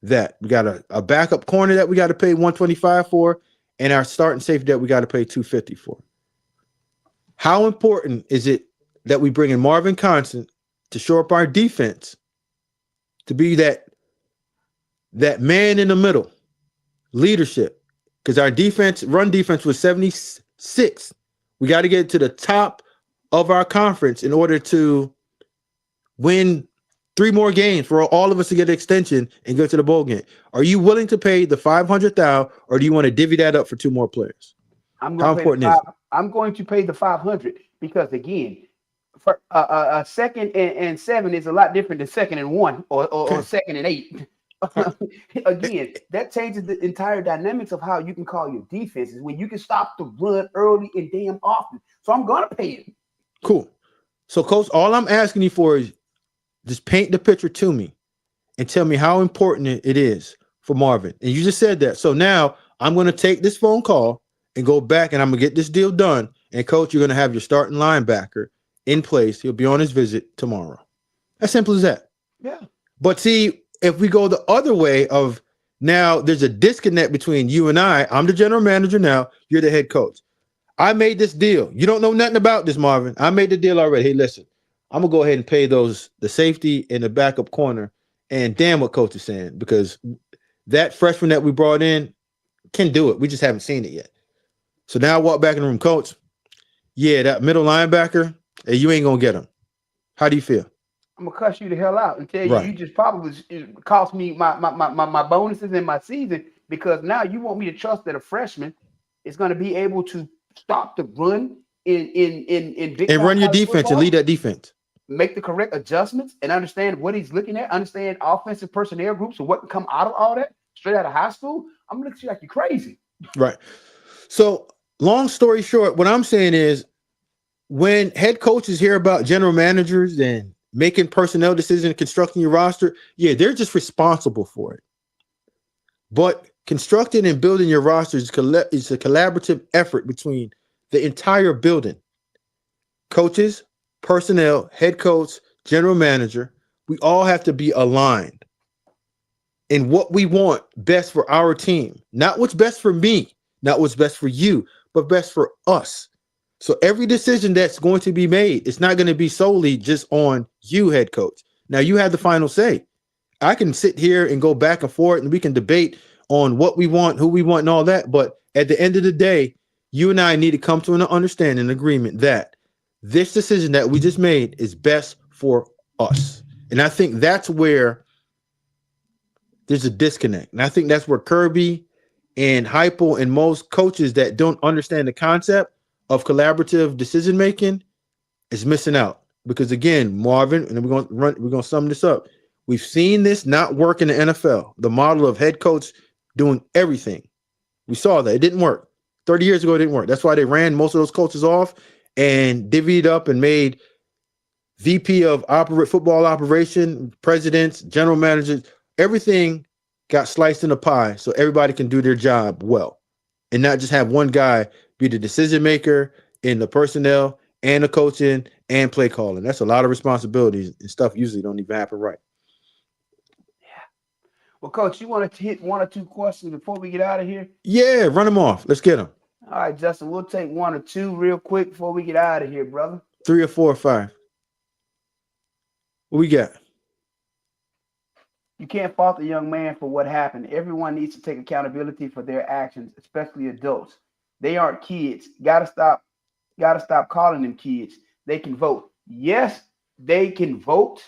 That we got a backup corner that we got to pay 125 for, and our starting safety that we got to pay 250 for. How important is it that we bring in Marvin Constant to shore up our defense, to be that man in the middle, leadership? Because our run defense was 76. We got to get to the top of our conference in order to win 3 more games for all of us to get an extension and go to the bowl game. Are you willing to pay the 500,000, or do you want to divvy that up for 2 more players? I'm How going to pay the important is it? I'm going to pay the 500 because again, for a second and 7 is a lot different than second and 1 or second and 8. Again, that changes the entire dynamics of how you can call your defenses when you can stop the run early and damn often. So I'm gonna pay it. Cool. So, Coach, all I'm asking you for is just paint the picture to me and tell me how important it is for Marvin. And you just said that. So now I'm going to take this phone call and go back, and I'm going to get this deal done. And, Coach, you're going to have your starting linebacker in place. He'll be on his visit tomorrow. As simple as that. Yeah. But see, if we go the other way of now there's a disconnect between you and I'm the general manager now, you're the head coach. I made this deal. You don't know nothing about this, Marvin. I made the deal already. Hey, listen, I'm going to go ahead and pay the safety and the backup corner. And damn what coach is saying, because that freshman that we brought in can do it. We just haven't seen it yet. So now I walk back in the room, coach. Yeah, that middle linebacker, hey, you ain't going to get him. How do you feel? I'm gonna cuss you the hell out and tell you Right. you just probably cost me my bonuses in my season because now you want me to trust that a freshman is going to be able to stop the run in big And time run your college defense football, and lead that defense. make the correct adjustments and understand what he's looking at, understand offensive personnel groups and what can come out of all that straight out of high school. I'm gonna look at you like you're crazy. Right. So long story short, what I'm saying is when head coaches hear about general managers and making personnel decisions, constructing your roster, yeah, they're just responsible for it. But constructing and building your roster is a collaborative effort between the entire building. Coaches, personnel, head coach, general manager, we all have to be aligned in what we want best for our team. Not what's best for me, not what's best for you, but best for us. So every decision that's going to be made, it's not going to be solely just on you, head coach. Now you have the final say. I can sit here and go back and forth and we can debate on what we want, who we want, and all that. But at the end of the day, you and I need to come to an understanding, an agreement that this decision that we just made is best for us. And I think that's where there's a disconnect. And I think that's where Kirby and Heupel and most coaches that don't understand the concept of collaborative decision making is missing out. Because again, Marvin, and we're gonna sum this up. We've seen this not work in the NFL. The model of head coach doing everything. We saw that it didn't work. 30 years ago, it didn't work. That's why they ran most of those coaches off and divvied up and made VP of football operation, presidents, general managers, everything got sliced in a pie so everybody can do their job well and not just have one guy be the decision maker in the personnel and the coaching and play calling. That's a lot of responsibilities and stuff usually don't even happen right. Well, Coach, you want to hit 1 or 2 questions before we get out of here? Yeah, run them off. Let's get them. All right, Justin, we'll take 1 or 2 real quick before we get out of here, brother. 3 or 4 or 5. What we got? You can't fault the young man for what happened. Everyone needs to take accountability for their actions, especially adults. They aren't kids. Gotta stop calling them kids. They can vote. Yes, they can vote,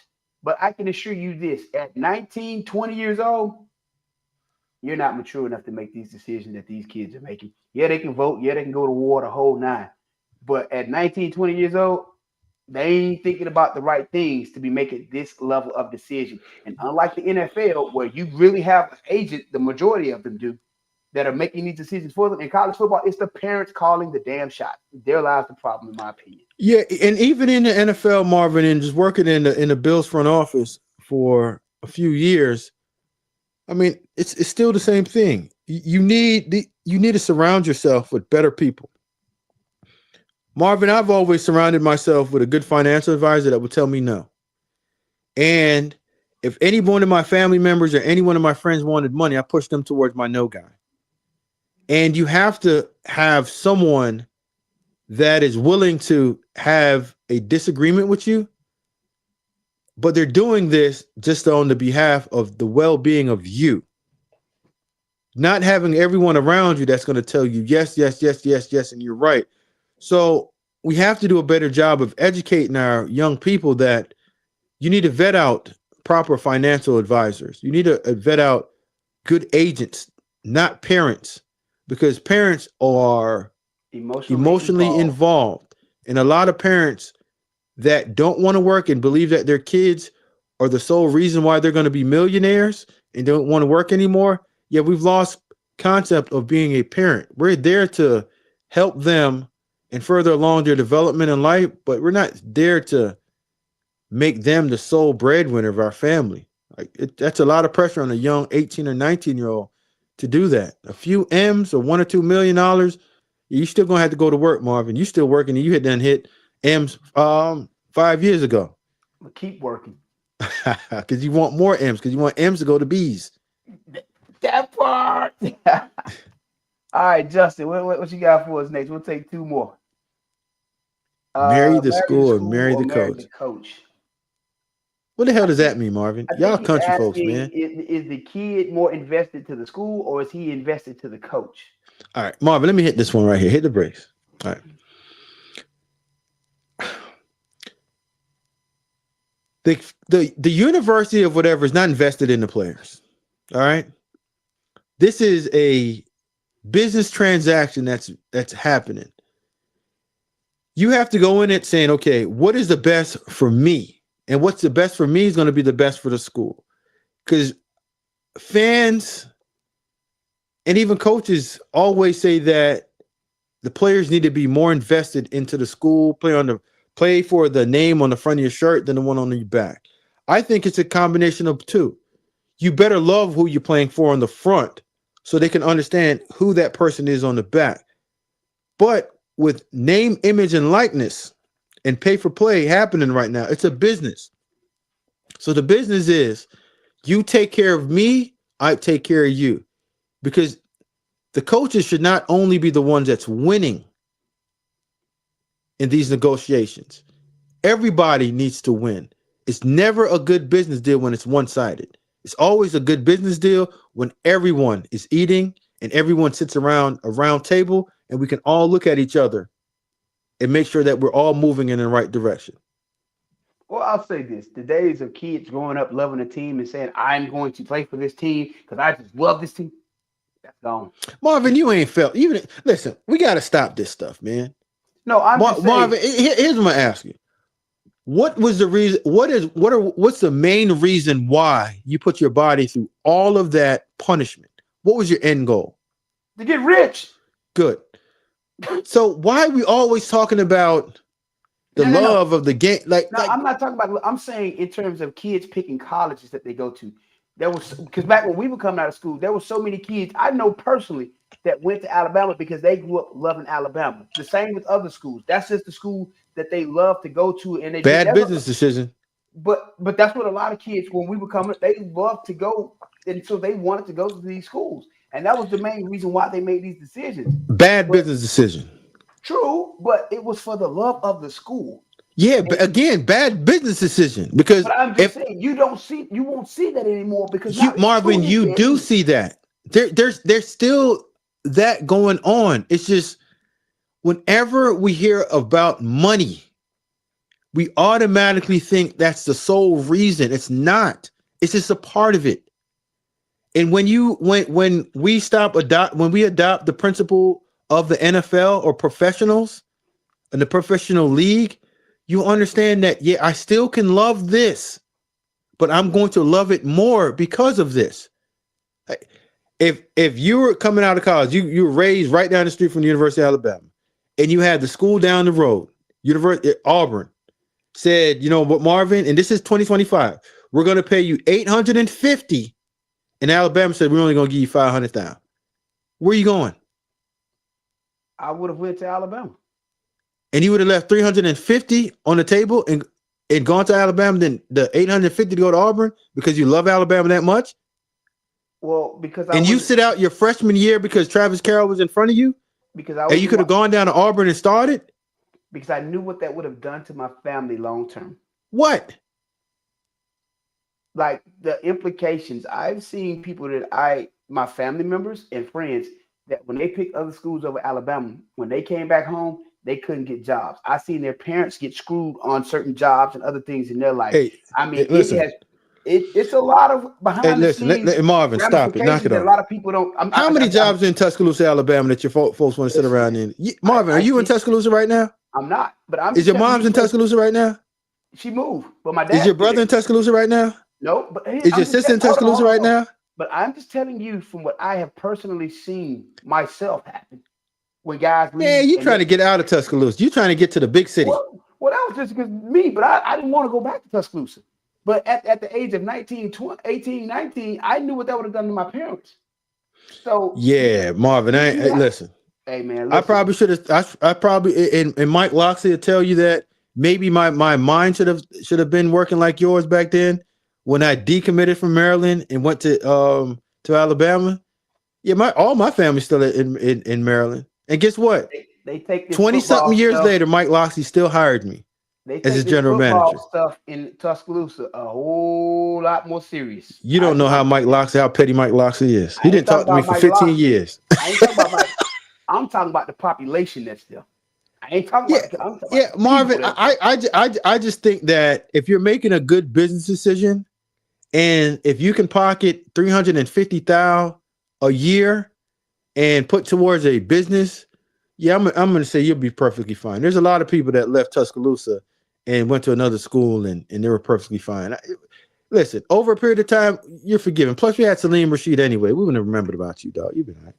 but I can assure you this, at 19, 20 years old, you're not mature enough to make these decisions that these kids are making. Yeah, they can vote. Yeah, they can go to war the whole 9. But at 19, 20 years old, They ain't thinking about the right things to be making this level of decision. And unlike the NFL, where you really have an agent, the majority of them do, that are making these decisions for them. In college football, it's the parents calling the damn shot. There lies the problem, in my opinion. Yeah, and even in the NFL, Marvin, and just working in the Bills front office for a few years, I mean, it's still the same thing. You need to surround yourself with better people. Marvin, I've always surrounded myself with a good financial advisor that would tell me no. And if any one of my family members or any one of my friends wanted money, I pushed them towards my no guy. And you have to have someone that is willing to have a disagreement with you, but they're doing this just on the behalf of the well-being of you. Not having everyone around you that's going to tell you yes, yes, yes, yes, yes, and you're right. So we have to do a better job of educating our young people that you need to vet out proper financial advisors. You need to vet out good agents, not parents, because parents are emotionally involved. And a lot of parents that don't want to work and believe that their kids are the sole reason why they're going to be millionaires and don't want to work anymore. Yeah, we've lost concept of being a parent. We're there to help them and further along their development in life, but we're not there to make them the sole breadwinner of our family. That's a lot of pressure on a young 18 or 19-year-old to do that. A few M's or $1 or $2 million, you still gonna have to go to work, Marvin. You still working, and you had done hit M's 5 years ago. But keep working. Because you want more M's, because you want M's to go to B's. That part. All right, Justin, what you got for us next? We'll take two more. Marry the school or marry the coach. What the hell does that mean, Marvin? Y'all country folks, man. Is the kid more invested to the school, or is he invested to the coach? All right, Marvin, let me hit this one right here. Hit the brakes. All right. The university of whatever is not invested in the players. All right. This is a business transaction that's happening. You have to go in it saying, okay, what is the best for me? And what's the best for me is going to be the best for the school. Because fans and even coaches always say that the players need to be more invested into the school, play for the name on the front of your shirt than the one on your back. I think it's a combination of two. You better love who you're playing for on the front so they can understand who that person is on the back. But with name, image, and likeness and pay for play happening right now, it's a business. So the business is you take care of me, I take care of you. Because the coaches should not only be the ones that's winning in these negotiations. Everybody needs to win. It's never a good business deal when it's one-sided. It's always a good business deal when everyone is eating and everyone sits around a round table and we can all look at each other and make sure that we're all moving in the right direction. Well, I'll say this. The days of kids growing up loving a team and saying, I'm going to play for this team because I just love this team, that's gone. Marvin, you ain't felt even. Listen, we got to stop this stuff, man. No, I'm just saying, Marvin, here's what I'm going to ask you. What was the reason? What's the main reason why you put your body through all of that punishment? What was your end goal? To get rich. Good. So why are we always talking about the love of the game? I'm not talking about. I'm saying in terms of kids picking colleges that they go to. There was because back when we were coming out of school, there were so many kids I know personally that went to Alabama because they grew up loving Alabama. The same with other schools. That's just the school that they love to go to, and they bad business decision. But that's what a lot of kids when we were coming, they loved to go, and so they wanted to go to these schools, and that was the main reason why they made these decisions. Business decision. True, but it was for the love of the school. Yeah, but again, bad business decision because but I'm just saying you won't see that anymore because Marvin, you do see that. There's still that going on. It's just whenever we hear about money, we automatically think that's the sole reason. It's not. It's just a part of it. And when we adopt the principle of the NFL or professionals in the professional league, you understand that, yeah, I still can love this, but I'm going to love it more because of this. If you were coming out of college, you were raised right down the street from the University of Alabama, and you had the school down the road, University Auburn, said, you know what, Marvin, and this is 2025, we're going to pay you $850, and Alabama said we're only going to give you $500,000. Where are you going? I would have went to Alabama. And you would have left $350 on the table and gone to Alabama, then the $850 to go to Auburn because you love Alabama that much? Well, because you sit out your freshman year because Travis Carroll was in front of you? And you could have gone down to Auburn and started? Because I knew what that would have done to my family long term. What? Like the implications. I've seen people that my family members and friends, that when they picked other schools over Alabama, when they came back home, they couldn't get jobs. I seen their parents get screwed on certain jobs and other things in their life. Hey, I mean, listen. It's a lot of behind the scenes. Marvin, stop it. Knock it off. A lot of people don't. How many jobs in Tuscaloosa, Alabama that your folks want to sit around in? Marvin, are you in Tuscaloosa right now? I'm not. But I'm. Is your mom's in Tuscaloosa right now? She moved, but my dad. Is your brother in Tuscaloosa right now? No, but is your sister in Tuscaloosa right now? But I'm just telling you from what I have personally seen myself happen. When guys, man, you trying to get out of Tuscaloosa? You trying to get to the big city? Well, that was just because me, but I didn't want to go back to Tuscaloosa. But at the age of 19, 20, 18, 19, I knew what that would have done to my parents. So yeah, Marvin, listen. Hey man, listen. I probably should have. I probably and Mike Loxley will tell you that maybe my mind should have been working like yours back then when I decommitted from Maryland and went to Alabama. Yeah, all my family's still in Maryland. And guess what? They take 20-something years later, Mike Loxley still hired me as his general manager. Stuff in Tuscaloosa a whole lot more serious. You don't know how petty Mike Loxley is. He didn't talk to me for 15 years. I ain't talking about I'm talking about the population that's there. I ain't talking about Marvin. I just think that if you're making a good business decision, and if you can pocket $350,000 a year and put towards a business, yeah, I'm going to say you'll be perfectly fine. There's a lot of people that left Tuscaloosa and went to another school and they were perfectly fine. Listen, over a period of time, you're forgiven. Plus, we had Salim Rashid anyway. We wouldn't have remembered about you, dog. You've been all right.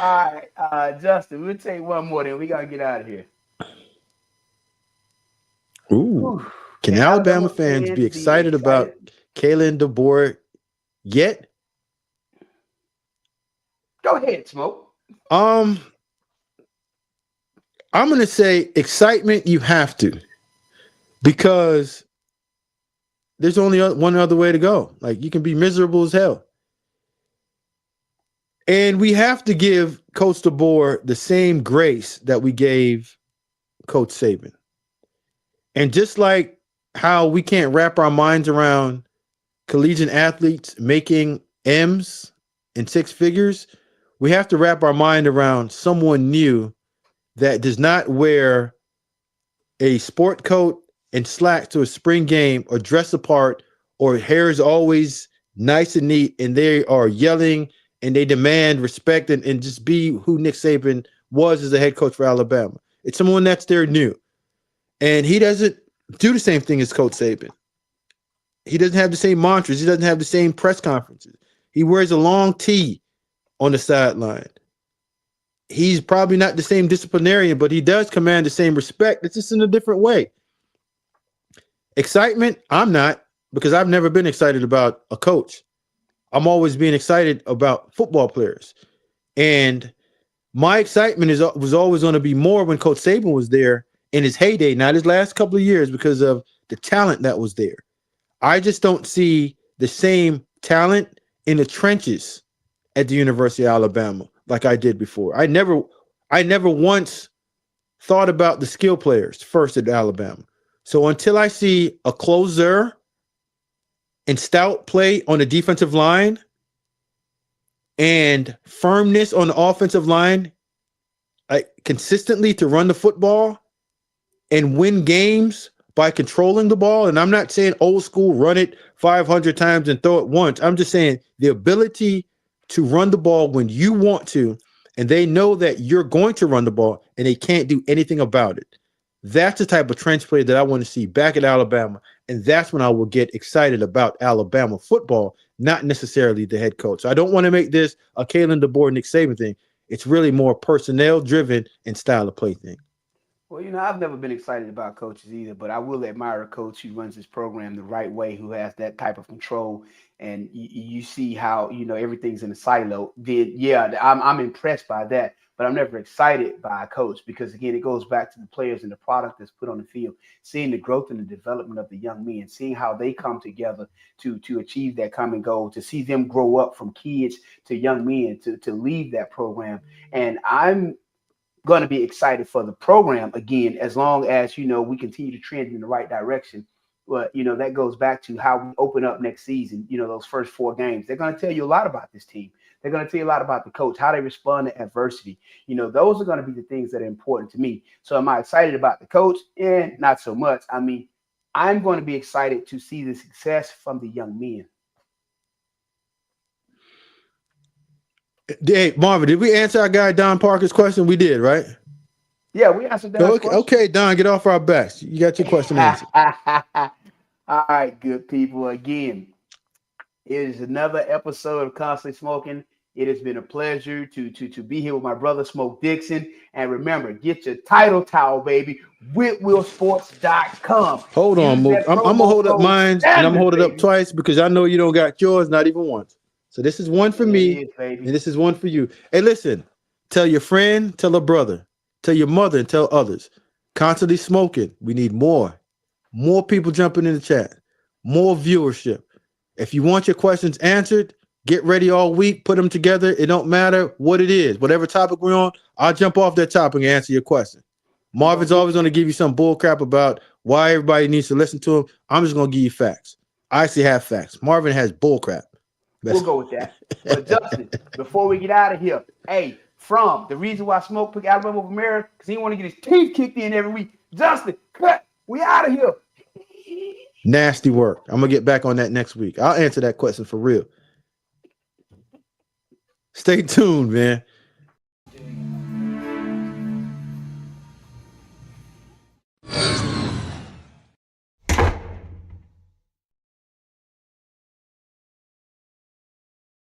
All right, Justin, we'll take one more, then we got to get out of here. Ooh. Can Alabama fans be excited about Kalen DeBoer yet? Go ahead, Smoke. I'm going to say excitement, you have to, because there's only one other way to go. Like, you can be miserable as hell. And we have to give Coach DeBoer the same grace that we gave Coach Saban. And just like how we can't wrap our minds around collegiate athletes making M's in six figures, we have to wrap our mind around someone new that does not wear a sport coat and slacks to a spring game or dress apart or hair is always nice and neat and they are yelling and they demand respect and just be who Nick Saban was as a head coach for Alabama. It's someone that's there new. And he doesn't do the same thing as Coach Saban. He doesn't have the same mantras. He doesn't have the same press conferences. He wears a long tee on the sideline. He's probably not the same disciplinarian, but he does command the same respect. It's just in a different way. Excitement, I'm not, because I've never been excited about a coach. I'm always being excited about football players. And my excitement was always going to be more when Coach Saban was there in his heyday, not his last couple of years, because of the talent that was there. I just don't see the same talent in the trenches at the University of Alabama like I did before. I never once thought about the skill players first at Alabama. So until I see a closer and stout play on the defensive line and firmness on the offensive line, consistently to run the football and win games by controlling the ball. And I'm not saying old school, run it 500 times and throw it once. I'm just saying the ability to run the ball when you want to and they know that you're going to run the ball and they can't do anything about it. That's the type of trench play that I want to see back at Alabama. And that's when I will get excited about Alabama football, not necessarily the head coach. So I don't want to make this a Kalen DeBoer, Nick Saban thing. It's really more personnel driven and style of play thing. Well, I've never been excited about coaches either, but I will admire a coach who runs his program the right way, who has that type of control, and you see how everything's in a silo. Then, yeah, I'm impressed by that, but I'm never excited by a coach because again, it goes back to the players and the product that's put on the field, seeing the growth and the development of the young men, seeing how they come together to achieve that common goal, to see them grow up from kids to young men to leave that program, and I'm going to be excited for the program again, as long as we continue to trend in the right direction. But that goes back to how we open up next season. Those first 4 games, they're going to tell you a lot about this team. They're going to tell you a lot about the coach, how they respond to adversity. Those are going to be the things that are important to me. So am I excited about the coach? Not so much. I mean, I'm going to be excited to see the success from the young men. Hey, Marvin, did we answer our guy Don Parker's question? We did, right? Yeah, we answered that. Okay, Don, get off our backs. You got your question answered. All right, good people. Again, it is another episode of Constantly Smoking. It has been a pleasure to be here with my brother Smoke Dixon. And remember, get your title towel, baby, WhitWillSports.com. Hold on, Mook. I'm gonna hold up mine, and I'm gonna hold it up twice because I know you don't got yours, not even once. So this is one for me, and this is one for you. Hey, listen, tell your friend, tell a brother, tell your mother, and tell others. Constantly Smoking. We need more people jumping in the chat, more viewership. If you want your questions answered, get ready all week, put them together. It don't matter what it is, whatever topic we're on, I'll jump off that topic and answer your question. Marvin's always going to give you some bull crap about why everybody needs to listen to him. I'm just going to give you facts. I actually have facts. Marvin has bull crap. We'll go with that. But Justin, before we get out of here, hey, the reason why Smoke picked Alabama over America, because he want to get his teeth kicked in every week. Justin, cut. We out of here. Nasty work. I'm going to get back on that next week. I'll answer that question for real. Stay tuned, man.